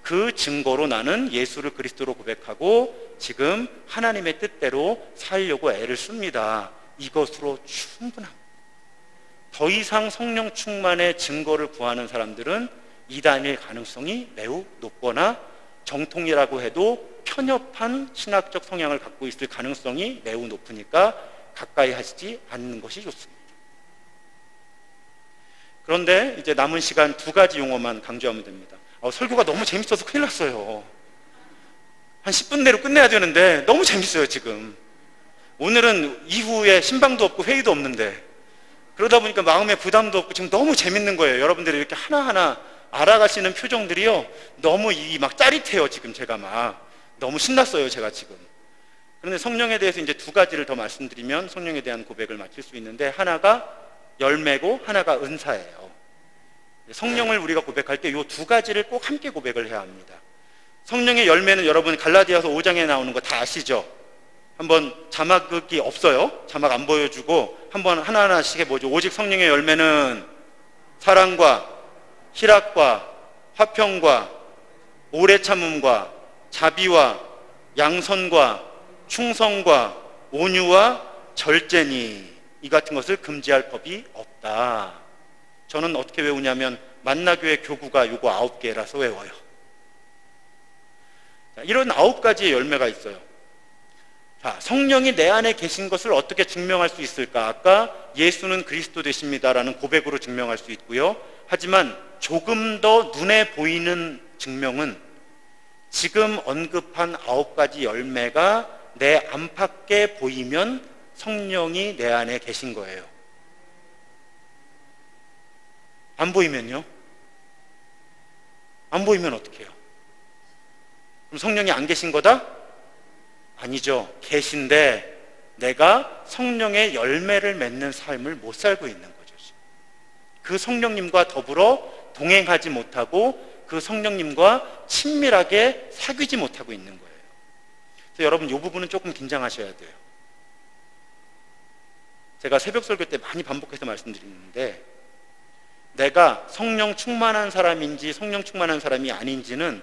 그 증거로 나는 예수를 그리스도로 고백하고 지금 하나님의 뜻대로 살려고 애를 씁니다. 이것으로 충분합니다. 더 이상 성령 충만의 증거를 구하는 사람들은 이단일 가능성이 매우 높거나 정통이라고 해도 편협한 신학적 성향을 갖고 있을 가능성이 매우 높으니까 가까이 하시지 않는 것이 좋습니다. 그런데 이제 남은 시간 두 가지 용어만 강조하면 됩니다. 설교가 너무 재밌어서 큰일 났어요. 한 10분 내로 끝내야 되는데 너무 재밌어요 지금. 오늘은 이후에 신방도 없고 회의도 없는데, 그러다 보니까 마음에 부담도 없고 지금 너무 재밌는 거예요. 여러분들이 이렇게 하나하나 알아가시는 표정들이요, 너무 막 짜릿해요. 지금 제가 막 너무 신났어요 제가 지금. 그런데 성령에 대해서 이제 두 가지를 더 말씀드리면 성령에 대한 고백을 마칠 수 있는데, 하나가 열매고 하나가 은사예요. 성령을 우리가 고백할 때 이 두 가지를 꼭 함께 고백을 해야 합니다. 성령의 열매는 여러분 갈라디아서 5장에 나오는 거 다 아시죠? 한번 자막이 없어요. 자막 안 보여주고 한번 하나하나씩 해보죠. 오직 성령의 열매는 사랑과 희락과 화평과 오래 참음과 자비와 양선과 충성과 온유와 절제니 이 같은 것을 금지할 법이 없다. 저는 어떻게 외우냐면 만나교회 교구가 요거 9개라서 외워요. 자, 이런 9가지의 열매가 있어요. 자, 성령이 내 안에 계신 것을 어떻게 증명할 수 있을까? 아까 예수는 그리스도 되십니다라는 고백으로 증명할 수 있고요. 하지만 조금 더 눈에 보이는 증명은 지금 언급한 9가지 열매가 내 안팎에 보이면 성령이 내 안에 계신 거예요. 안 보이면요? 안 보이면 어떻게 해요? 그럼 성령이 안 계신 거다? 아니죠. 계신데 내가 성령의 열매를 맺는 삶을 못 살고 있는 거죠. 그 성령님과 더불어 동행하지 못하고 그 성령님과 친밀하게 사귀지 못하고 있는 거예요. 그래서 여러분 이 부분은 조금 긴장하셔야 돼요. 제가 새벽 설교 때 많이 반복해서 말씀드리는데, 내가 성령 충만한 사람인지 성령 충만한 사람이 아닌지는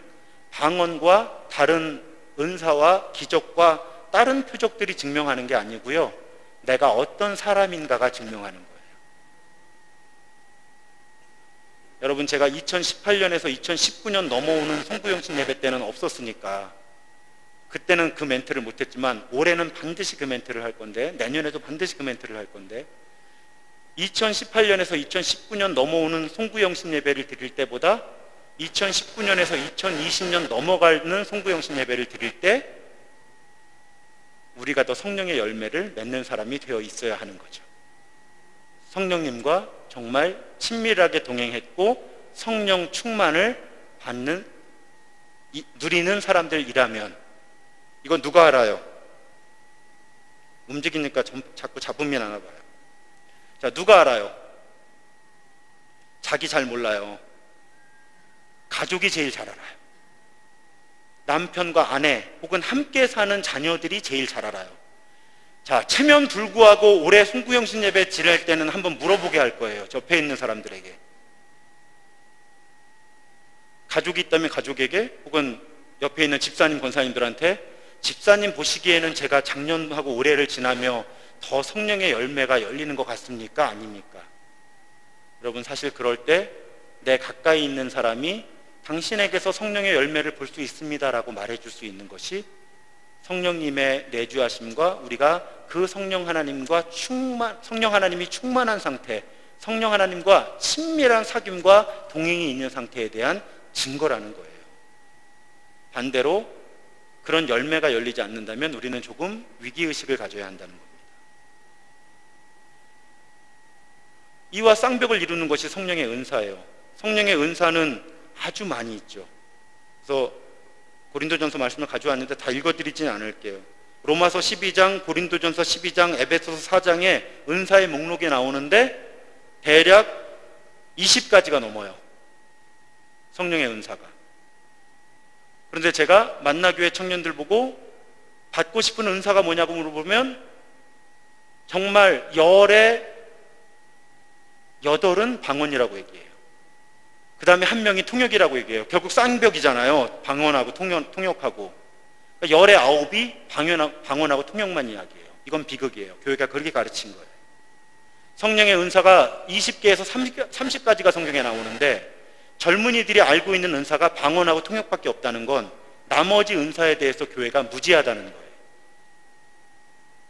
방언과 다른 은사와 기적과 다른 표적들이 증명하는 게 아니고요, 내가 어떤 사람인가가 증명하는 거예요. 여러분, 제가 2018년에서 2019년 넘어오는 송구영신 예배 때는 없었으니까 그때는 그 멘트를 못했지만 올해는 반드시 그 멘트를 할 건데, 내년에도 반드시 그 멘트를 할 건데, 2018년에서 2019년 넘어오는 송구영신 예배를 드릴 때보다 2019년에서 2020년 넘어가는 송구영신 예배를 드릴 때 우리가 더 성령의 열매를 맺는 사람이 되어 있어야 하는 거죠. 성령님과 정말 친밀하게 동행했고 성령 충만을 받는, 누리는 사람들이라면, 이건 누가 알아요? 움직이니까 자꾸 잡으면 하나 봐요. 자, 누가 알아요? 자기 잘 몰라요. 가족이 제일 잘 알아요. 남편과 아내 혹은 함께 사는 자녀들이 제일 잘 알아요. 자, 체면 불구하고 올해 송구영신 예배 지낼 때는 한번 물어보게 할 거예요. 저 옆에 있는 사람들에게. 가족이 있다면 가족에게, 혹은 옆에 있는 집사님, 권사님들한테, 집사님 보시기에는 제가 작년하고 올해를 지나며 더 성령의 열매가 열리는 것 같습니까? 아닙니까? 여러분, 사실 그럴 때 내 가까이 있는 사람이 당신에게서 성령의 열매를 볼 수 있습니다라고 말해줄 수 있는 것이 성령님의 내주하심과 우리가 그 성령 하나님이 충만한 상태, 성령 하나님과 친밀한 사귐과 동행이 있는 상태에 대한 증거라는 거예요. 반대로 그런 열매가 열리지 않는다면 우리는 조금 위기의식을 가져야 한다는 겁니다. 이와 쌍벽을 이루는 것이 성령의 은사예요. 성령의 은사는 아주 많이 있죠. 그래서 고린도전서 말씀을 가져왔는데 다 읽어드리지는 않을게요. 로마서 12장, 고린도전서 12장, 에베소서 4장에 은사의 목록에 나오는데 대략 20가지가 넘어요. 성령의 은사가. 그런데 제가 만나교회 청년들 보고 받고 싶은 은사가 뭐냐고 물어보면 정말 10에 8은 방언이라고 얘기해요. 그 다음에 한 명이 통역이라고 얘기해요. 결국 쌍벽이잖아요. 방언하고 통역하고. 그러니까 10에 9이 방언하고 통역만 이야기해요. 이건 비극이에요. 교회가 그렇게 가르친 거예요. 성령의 은사가 20개에서 30가지가 성경에 나오는데 젊은이들이 알고 있는 은사가 방언하고 통역밖에 없다는 건 나머지 은사에 대해서 교회가 무지하다는 거예요.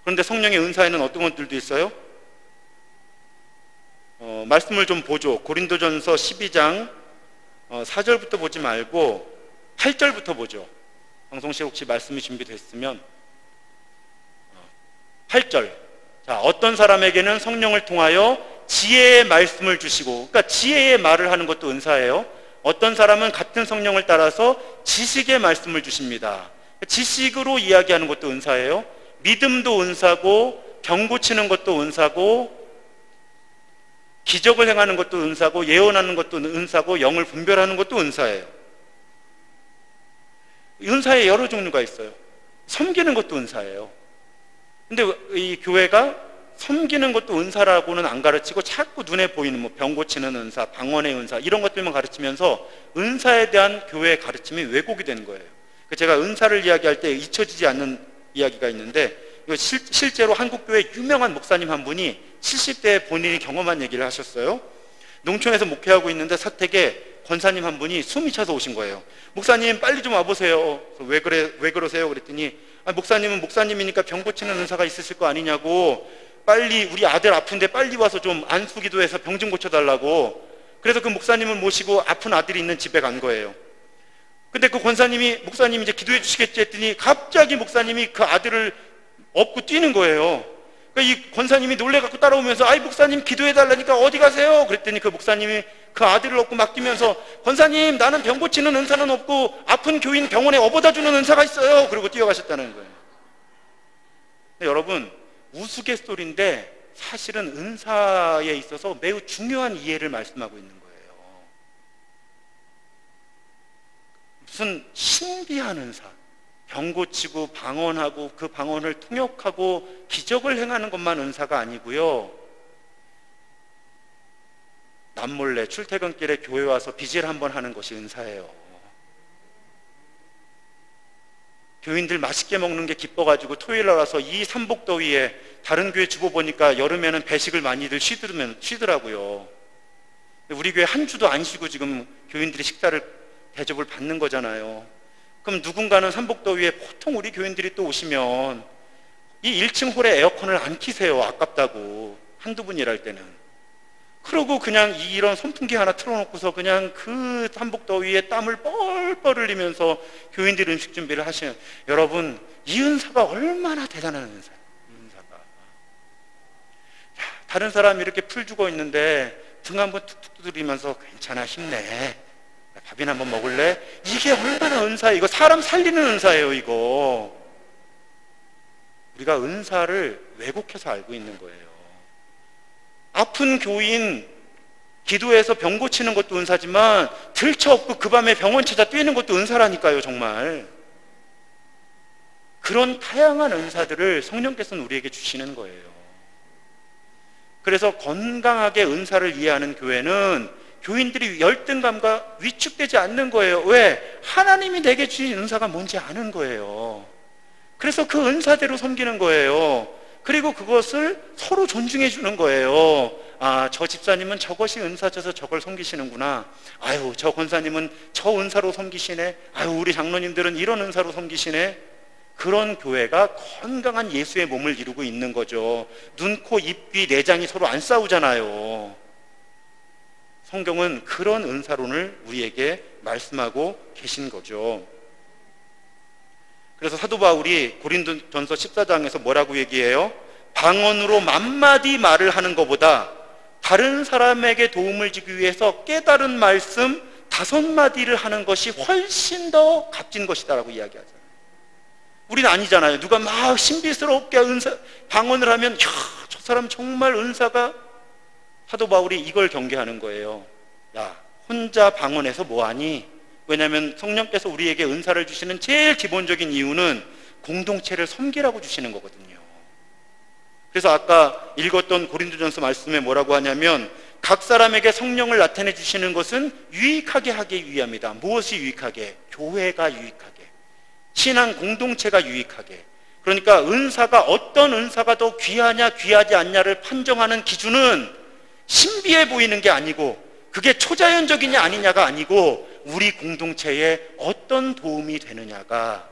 그런데 성령의 은사에는 어떤 것들도 있어요? 말씀을 좀 보죠. 고린도전서 12장 4절부터 보지 말고 8절부터 보죠. 방송실 혹시 말씀이 준비됐으면 8절. 자, 어떤 사람에게는 성령을 통하여 지혜의 말씀을 주시고, 그러니까 지혜의 말을 하는 것도 은사예요. 어떤 사람은 같은 성령을 따라서 지식의 말씀을 주십니다. 지식으로 이야기하는 것도 은사예요. 믿음도 은사고, 병 고치는 것도 은사고, 기적을 행하는 것도 은사고, 예언하는 것도 은사고, 영을 분별하는 것도 은사예요. 은사에 여러 종류가 있어요. 섬기는 것도 은사예요. 근데 이 교회가 섬기는 것도 은사라고는 안 가르치고 자꾸 눈에 보이는 병 고치는 은사, 방언의 은사 이런 것들만 가르치면서 은사에 대한 교회의 가르침이 왜곡이 되는 거예요. 제가 은사를 이야기할 때 잊혀지지 않는 이야기가 있는데 실제로 한국교회 유명한 목사님 한 분이 70대에 본인이 경험한 얘기를 하셨어요. 농촌에서 목회하고 있는데 사택에 권사님 한 분이 숨이 차서 오신 거예요. 목사님 빨리 좀 와보세요. 왜 그러세요? 그랬더니 목사님은 목사님이니까 병 고치는 은사가 있으실 거 아니냐고, 빨리 우리 아들 아픈데 빨리 와서 좀 안수 기도해서 병 좀 고쳐달라고. 그래서 그 목사님을 모시고 아픈 아들이 있는 집에 간 거예요. 근데 그 권사님이 목사님 이제 기도해 주시겠지 했더니 갑자기 목사님이 그 아들을 업고 뛰는 거예요. 그러니까 이 권사님이 놀래갖고 따라오면서 아이 목사님 기도해달라니까 어디 가세요? 그랬더니 그 목사님이 그 아들을 업고 막 뛰면서 권사님 나는 병 고치는 은사는 없고 아픈 교인 병원에 업어다 주는 은사가 있어요. 그리고 뛰어가셨다는 거예요. 여러분 우스갯소리인데 사실은 은사에 있어서 매우 중요한 이해를 말씀하고 있는 거예요. 무슨 신비한 은사, 병 고치고 방언하고 그 방언을 통역하고 기적을 행하는 것만 은사가 아니고요, 남몰래 출퇴근길에 교회 와서 비질 한번 하는 것이 은사예요. 교인들 맛있게 먹는 게 기뻐가지고 토요일 날 와서 이 삼복더위에 다른 교회 주보 보니까 여름에는 배식을 많이들 쉬더라고요. 우리 교회 한 주도 안 쉬고 지금 교인들이 식사를 대접을 받는 거잖아요. 그럼 누군가는 삼복더위에 보통 우리 교인들이 또 오시면 이 1층 홀에 에어컨을 안 키세요. 아깝다고. 한두 분 일할 때는. 그러고 그냥 이런 선풍기 하나 틀어놓고서 그냥 그 삼복더위에 땀을 뻘뻘 흘리면서 교인들 음식 준비를 하시는, 여러분 이 은사가 얼마나 대단한 은사예요. 이 은사가. 다른 사람이 이렇게 풀 죽어 있는데 등 한번 툭툭 두드리면서 괜찮아 힘내, 밥이나 한번 먹을래? 이게 얼마나 은사예요. 이거 사람 살리는 은사예요. 이거 우리가 은사를 왜곡해서 알고 있는 거예요. 아픈 교인 기도해서 병 고치는 것도 은사지만 들쳐업고 그 밤에 병원 찾아 뛰는 것도 은사라니까요. 정말 그런 다양한 은사들을 성령께서는 우리에게 주시는 거예요. 그래서 건강하게 은사를 이해하는 교회는 교인들이 열등감과 위축되지 않는 거예요. 왜? 하나님이 내게 주신 은사가 뭔지 아는 거예요. 그래서 그 은사대로 섬기는 거예요. 그리고 그것을 서로 존중해 주는 거예요. 아, 저 집사님은 저것이 은사져서 저걸 섬기시는구나. 아유, 저 권사님은 저 은사로 섬기시네. 아유, 우리 장로님들은 이런 은사로 섬기시네. 그런 교회가 건강한 예수의 몸을 이루고 있는 거죠. 눈, 코, 입, 귀, 내장이 서로 안 싸우잖아요. 성경은 그런 은사론을 우리에게 말씀하고 계신 거죠. 그래서 사도 바울이 고린도전서 14장에서 뭐라고 얘기해요? 방언으로 만마디 말을 하는 것보다 다른 사람에게 도움을 주기 위해서 깨달은 말씀 5마디를 하는 것이 훨씬 더 값진 것이다라고 이야기하잖아요. 우리는 아니잖아요. 누가 막 신비스럽게 방언을 하면 저 사람 정말 은사가, 사도 바울이 이걸 경계하는 거예요. 야, 혼자 방언해서 뭐하니? 왜냐하면 성령께서 우리에게 은사를 주시는 제일 기본적인 이유는 공동체를 섬기라고 주시는 거거든요. 그래서 아까 읽었던 고린도전서 말씀에 뭐라고 하냐면 각 사람에게 성령을 나타내 주시는 것은 유익하게 하기 위함이다. 무엇이 유익하게? 교회가 유익하게, 신앙 공동체가 유익하게. 그러니까 은사가, 어떤 은사가 더 귀하냐 귀하지 않냐를 판정하는 기준은 신비해 보이는 게 아니고, 그게 초자연적이냐 아니냐가 아니고 우리 공동체에 어떤 도움이 되느냐가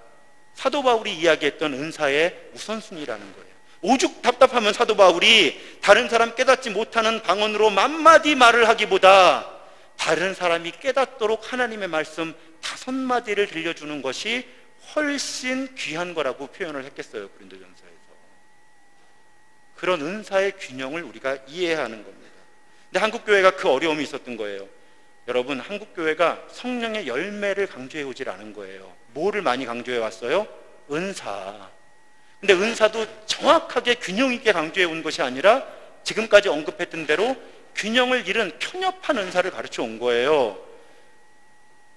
사도 바울이 이야기했던 은사의 우선순위라는 거예요. 오죽 답답하면 사도 바울이 다른 사람 깨닫지 못하는 방언으로 만마디 말을 하기보다 다른 사람이 깨닫도록 하나님의 말씀 5마디를 들려주는 것이 훨씬 귀한 거라고 표현을 했겠어요. 고린도전서에서. 그런 은사의 균형을 우리가 이해해야 하는 겁니다. 근데 한국교회가 그 어려움이 있었던 거예요. 여러분, 한국교회가 성령의 열매를 강조해 오질 않은 거예요. 뭐를 많이 강조해 왔어요? 은사. 근데 은사도 정확하게 균형 있게 강조해 온 것이 아니라 지금까지 언급했던 대로 균형을 잃은 편협한 은사를 가르쳐 온 거예요.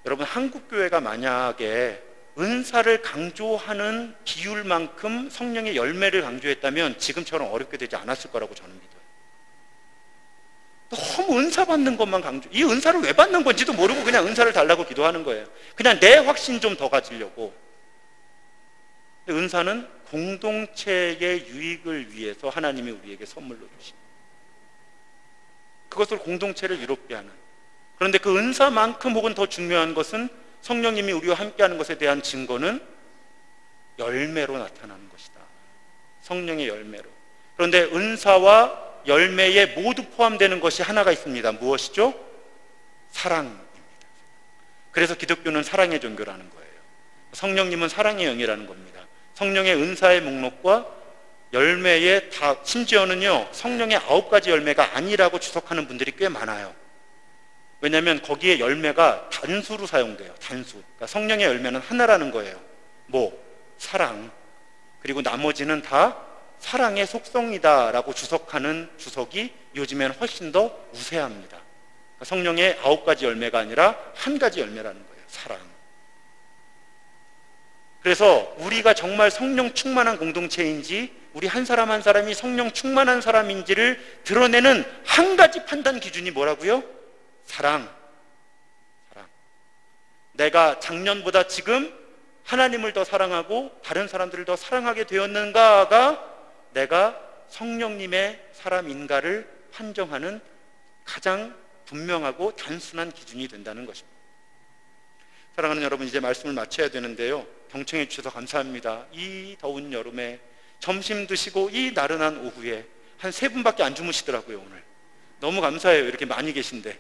여러분, 한국교회가 만약에 은사를 강조하는 비율만큼 성령의 열매를 강조했다면 지금처럼 어렵게 되지 않았을 거라고 저는 믿어요. 너무 은사 받는 것만 강조, 이 은사를 왜 받는 건지도 모르고 그냥 은사를 달라고 기도하는 거예요. 그냥 내 확신 좀 더 가지려고. 은사는 공동체의 유익을 위해서 하나님이 우리에게 선물로 주신, 그것을 공동체를 이롭게 하는. 그런데 그 은사만큼 혹은 더 중요한 것은 성령님이 우리와 함께하는 것에 대한 증거는 열매로 나타나는 것이다. 성령의 열매로. 그런데 은사와 열매에 모두 포함되는 것이 하나가 있습니다. 무엇이죠? 사랑입니다. 그래서 기독교는 사랑의 종교라는 거예요. 성령님은 사랑의 영이라는 겁니다. 성령의 은사의 목록과 열매의 다, 심지어는요 성령의 9가지 열매가 아니라고 주석하는 분들이 꽤 많아요. 왜냐하면 거기에 열매가 단수로 사용돼요. 단수. 그러니까 성령의 열매는 하나라는 거예요. 뭐? 사랑. 그리고 나머지는 다 사랑의 속성이다라고 주석하는 주석이 요즘엔 훨씬 더 우세합니다. 그러니까 성령의 9가지 열매가 아니라 한 가지 열매라는 거예요. 사랑. 그래서 우리가 정말 성령 충만한 공동체인지, 우리 한 사람 한 사람이 성령 충만한 사람인지를 드러내는 한 가지 판단 기준이 뭐라고요? 사랑. 사랑. 내가 작년보다 지금 하나님을 더 사랑하고 다른 사람들을 더 사랑하게 되었는가가 내가 성령님의 사람인가를 판정하는 가장 분명하고 단순한 기준이 된다는 것입니다. 사랑하는 여러분, 이제 말씀을 마쳐야 되는데요, 경청해 주셔서 감사합니다. 이 더운 여름에 점심 드시고 이 나른한 오후에 한 3분밖에 안 주무시더라고요. 오늘 너무 감사해요. 이렇게 많이 계신데.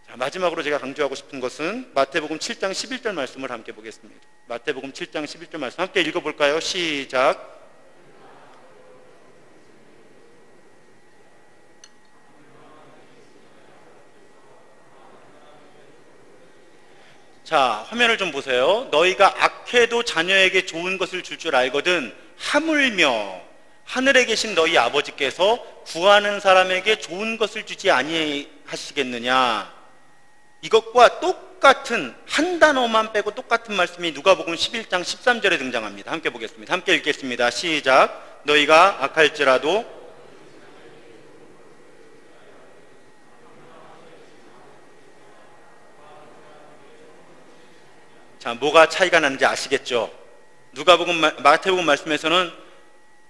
자, 마지막으로 제가 강조하고 싶은 것은 마태복음 7장 11절 말씀을 함께 보겠습니다. 마태복음 7장 11절 말씀 함께 읽어볼까요? 시작. 자, 화면을 좀 보세요. 너희가 악해도 자녀에게 좋은 것을 줄 알거든 하물며 하늘에 계신 너희 아버지께서 구하는 사람에게 좋은 것을 주지 아니하시겠느냐. 이것과 똑같은, 한 단어만 빼고 똑같은 말씀이 누가복음 11장 13절에 등장합니다. 함께 보겠습니다. 함께 읽겠습니다. 시작. 너희가 악할지라도 자, 뭐가 차이가 나는지 아시겠죠? 마태복음 말씀에서는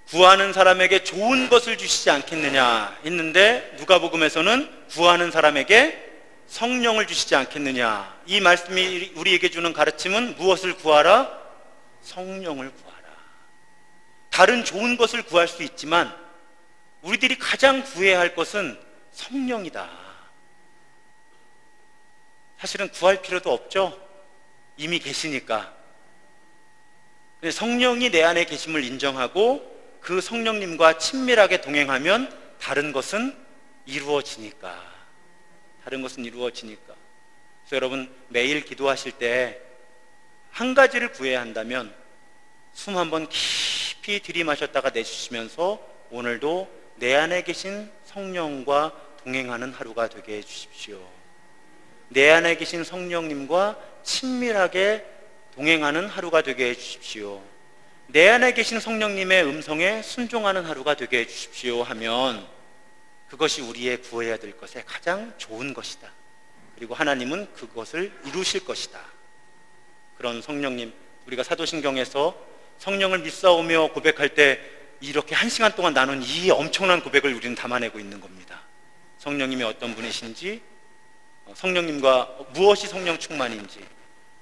구하는 사람에게 좋은 것을 주시지 않겠느냐 했는데, 누가복음에서는 구하는 사람에게 성령을 주시지 않겠느냐. 이 말씀이 우리에게 주는 가르침은 무엇을 구하라? 성령을 구하라. 다른 좋은 것을 구할 수 있지만 우리들이 가장 구해야 할 것은 성령이다. 사실은 구할 필요도 없죠. 이미 계시니까. 성령이 내 안에 계심을 인정하고 그 성령님과 친밀하게 동행하면 다른 것은 이루어지니까. 그래서 여러분, 매일 기도하실 때 한 가지를 구해야 한다면 숨 한번 깊이 들이마셨다가 내쉬시면서 오늘도 내 안에 계신 성령과 동행하는 하루가 되게 해주십시오. 내 안에 계신 성령님과 친밀하게 동행하는 하루가 되게 해주십시오. 내 안에 계신 성령님의 음성에 순종하는 하루가 되게 해주십시오 하면 그것이 우리의 구해야 될 것의 가장 좋은 것이다. 그리고 하나님은 그것을 이루실 것이다. 그런 성령님, 우리가 사도신경에서 성령을 믿사오며 고백할 때 이렇게 1시간 동안 나눈 이 엄청난 고백을 우리는 담아내고 있는 겁니다. 성령님이 어떤 분이신지, 성령님과 무엇이 성령 충만인지,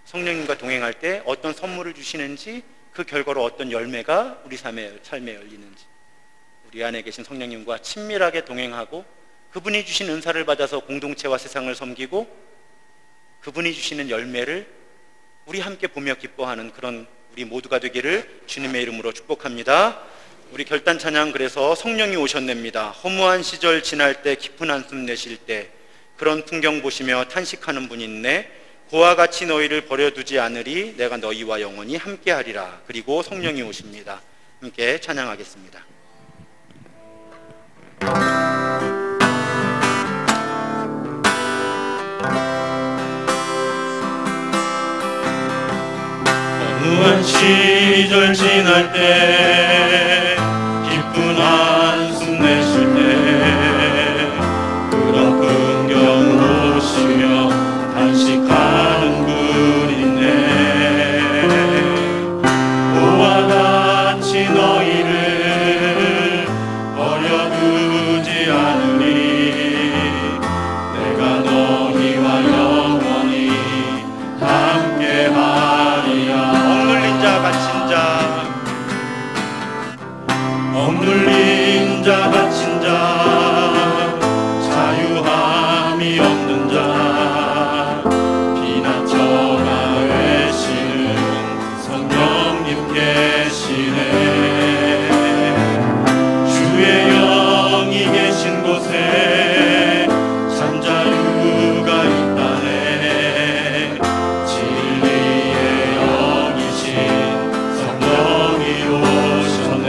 성령님과 동행할 때 어떤 선물을 주시는지, 그 결과로 어떤 열매가 우리 삶에 열리는지, 우리 안에 계신 성령님과 친밀하게 동행하고 그분이 주신 은사를 받아서 공동체와 세상을 섬기고 그분이 주시는 열매를 우리 함께 보며 기뻐하는 그런 우리 모두가 되기를 주님의 이름으로 축복합니다. 우리 결단 찬양, 그래서 성령이 오셨냅니다. 허무한 시절 지날 때 깊은 한숨 내쉴 때 그런 풍경 보시며 탄식하는 분이 있네. 고와 같이 너희를 버려두지 않으리. 내가 너희와 영원히 함께하리라. 그리고 성령이 오십니다. 함께 찬양하겠습니다. 허무한 시절 지날 때 깊은 한숨 내쉴 때 그런 풍경 보시며 탄식하는 분인데, 고와 같이 너희를 버려두지 않으니 내가 너희와 영원히 함께하리라. 억눌린 자 갇힌 자 자유함이 없는 자 피난처가 되시는 성령님 계시네. 주의 영이 계신 곳에 참 자유가 있다네. 진리의 영이신 성령이 오셨네.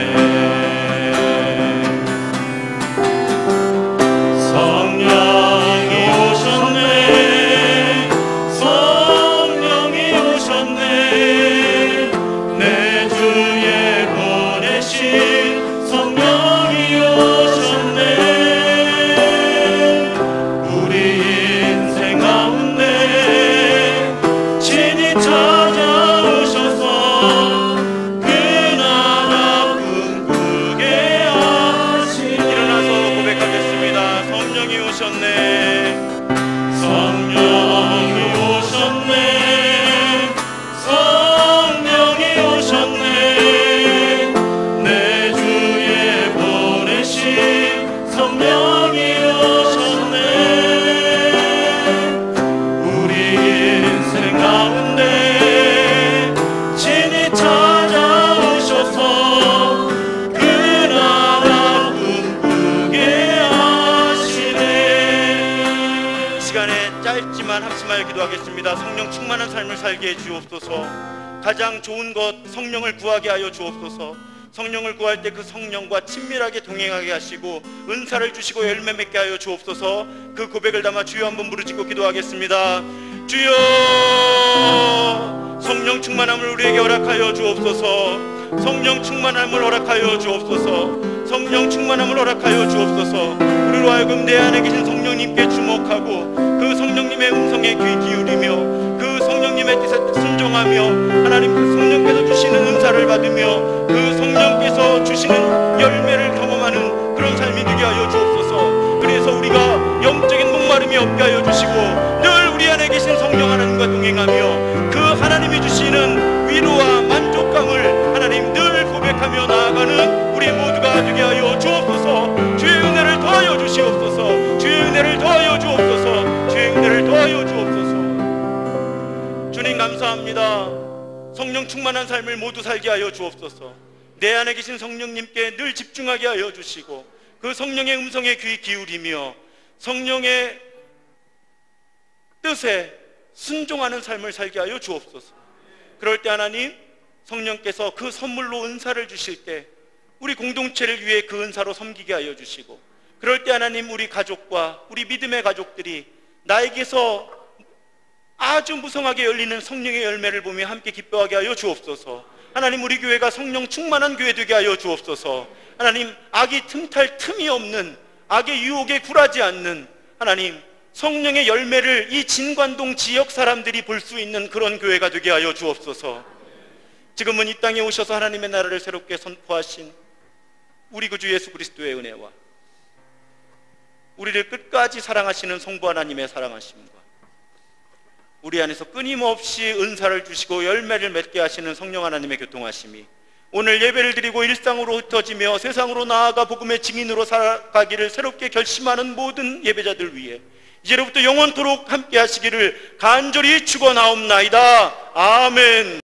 기도하겠습니다. 성령 충만한 삶을 살게 해 주옵소서. 가장 좋은 것 성령을 구하게 하여 주옵소서. 성령을 구할 때 그 성령과 친밀하게 동행하게 하시고 은사를 주시고 열매 맺게 하여 주옵소서. 그 고백을 담아 주여 한번 부르짖고 기도하겠습니다. 주여, 성령 충만함을 우리에게 허락하여 주옵소서. 성령 충만함을 허락하여 주옵소서. 성령 충만함을 허락하여 주옵소서. 우리로 하여금 내 안에 계신 성령님께 주목하고 그 성령님의 음성에 귀 기울이며 그 성령 성령님의 뜻에 순종하며 하나님 그 성령께서 주시는 은사를 받으며 그 성령께서 주시는 열매를 경험하는 그런 삶이 되게 하여 주옵소서. 그래서 우리가 영적인 목마름이 없게 하여 주시고 늘 우리 안에 계신 성령 하나님과 동행하며 그 하나님이 주시는 위로와 만족감을 하나님 늘 고백하며 나아가는 우리 모두가 되게 하여 주옵소서. 주의 은혜를 더하여 주시옵소서. 주의 은혜를 더하여 주옵소서. 주의 은혜를 더하여 주옵소서. 주님 감사합니다. 성령 충만한 삶을 모두 살게 하여 주옵소서. 내 안에 계신 성령님께 늘 집중하게 하여 주시고 그 성령의 음성에 귀 기울이며 성령의 뜻에 순종하는 삶을 살게 하여 주옵소서. 그럴 때 하나님 성령께서 그 선물로 은사를 주실 때 우리 공동체를 위해 그 은사로 섬기게 하여 주시고 그럴 때 하나님 우리 가족과 우리 믿음의 가족들이 나에게서 아주 무성하게 열리는 성령의 열매를 보며 함께 기뻐하게 하여 주옵소서. 하나님 우리 교회가 성령 충만한 교회 되게 하여 주옵소서. 하나님 악이 틈탈 틈이 없는 악의 유혹에 굴하지 않는 하나님 성령의 열매를 이 진관동 지역 사람들이 볼 수 있는 그런 교회가 되게 하여 주옵소서. 지금은 이 땅에 오셔서 하나님의 나라를 새롭게 선포하신 우리 구주 예수 그리스도의 은혜와 우리를 끝까지 사랑하시는 성부 하나님의 사랑하심과 우리 안에서 끊임없이 은사를 주시고 열매를 맺게 하시는 성령 하나님의 교통하심이 오늘 예배를 드리고 일상으로 흩어지며 세상으로 나아가 복음의 증인으로 살아가기를 새롭게 결심하는 모든 예배자들 위해 이제로부터 영원토록 함께 하시기를 간절히 축원하옵나이다. 아멘.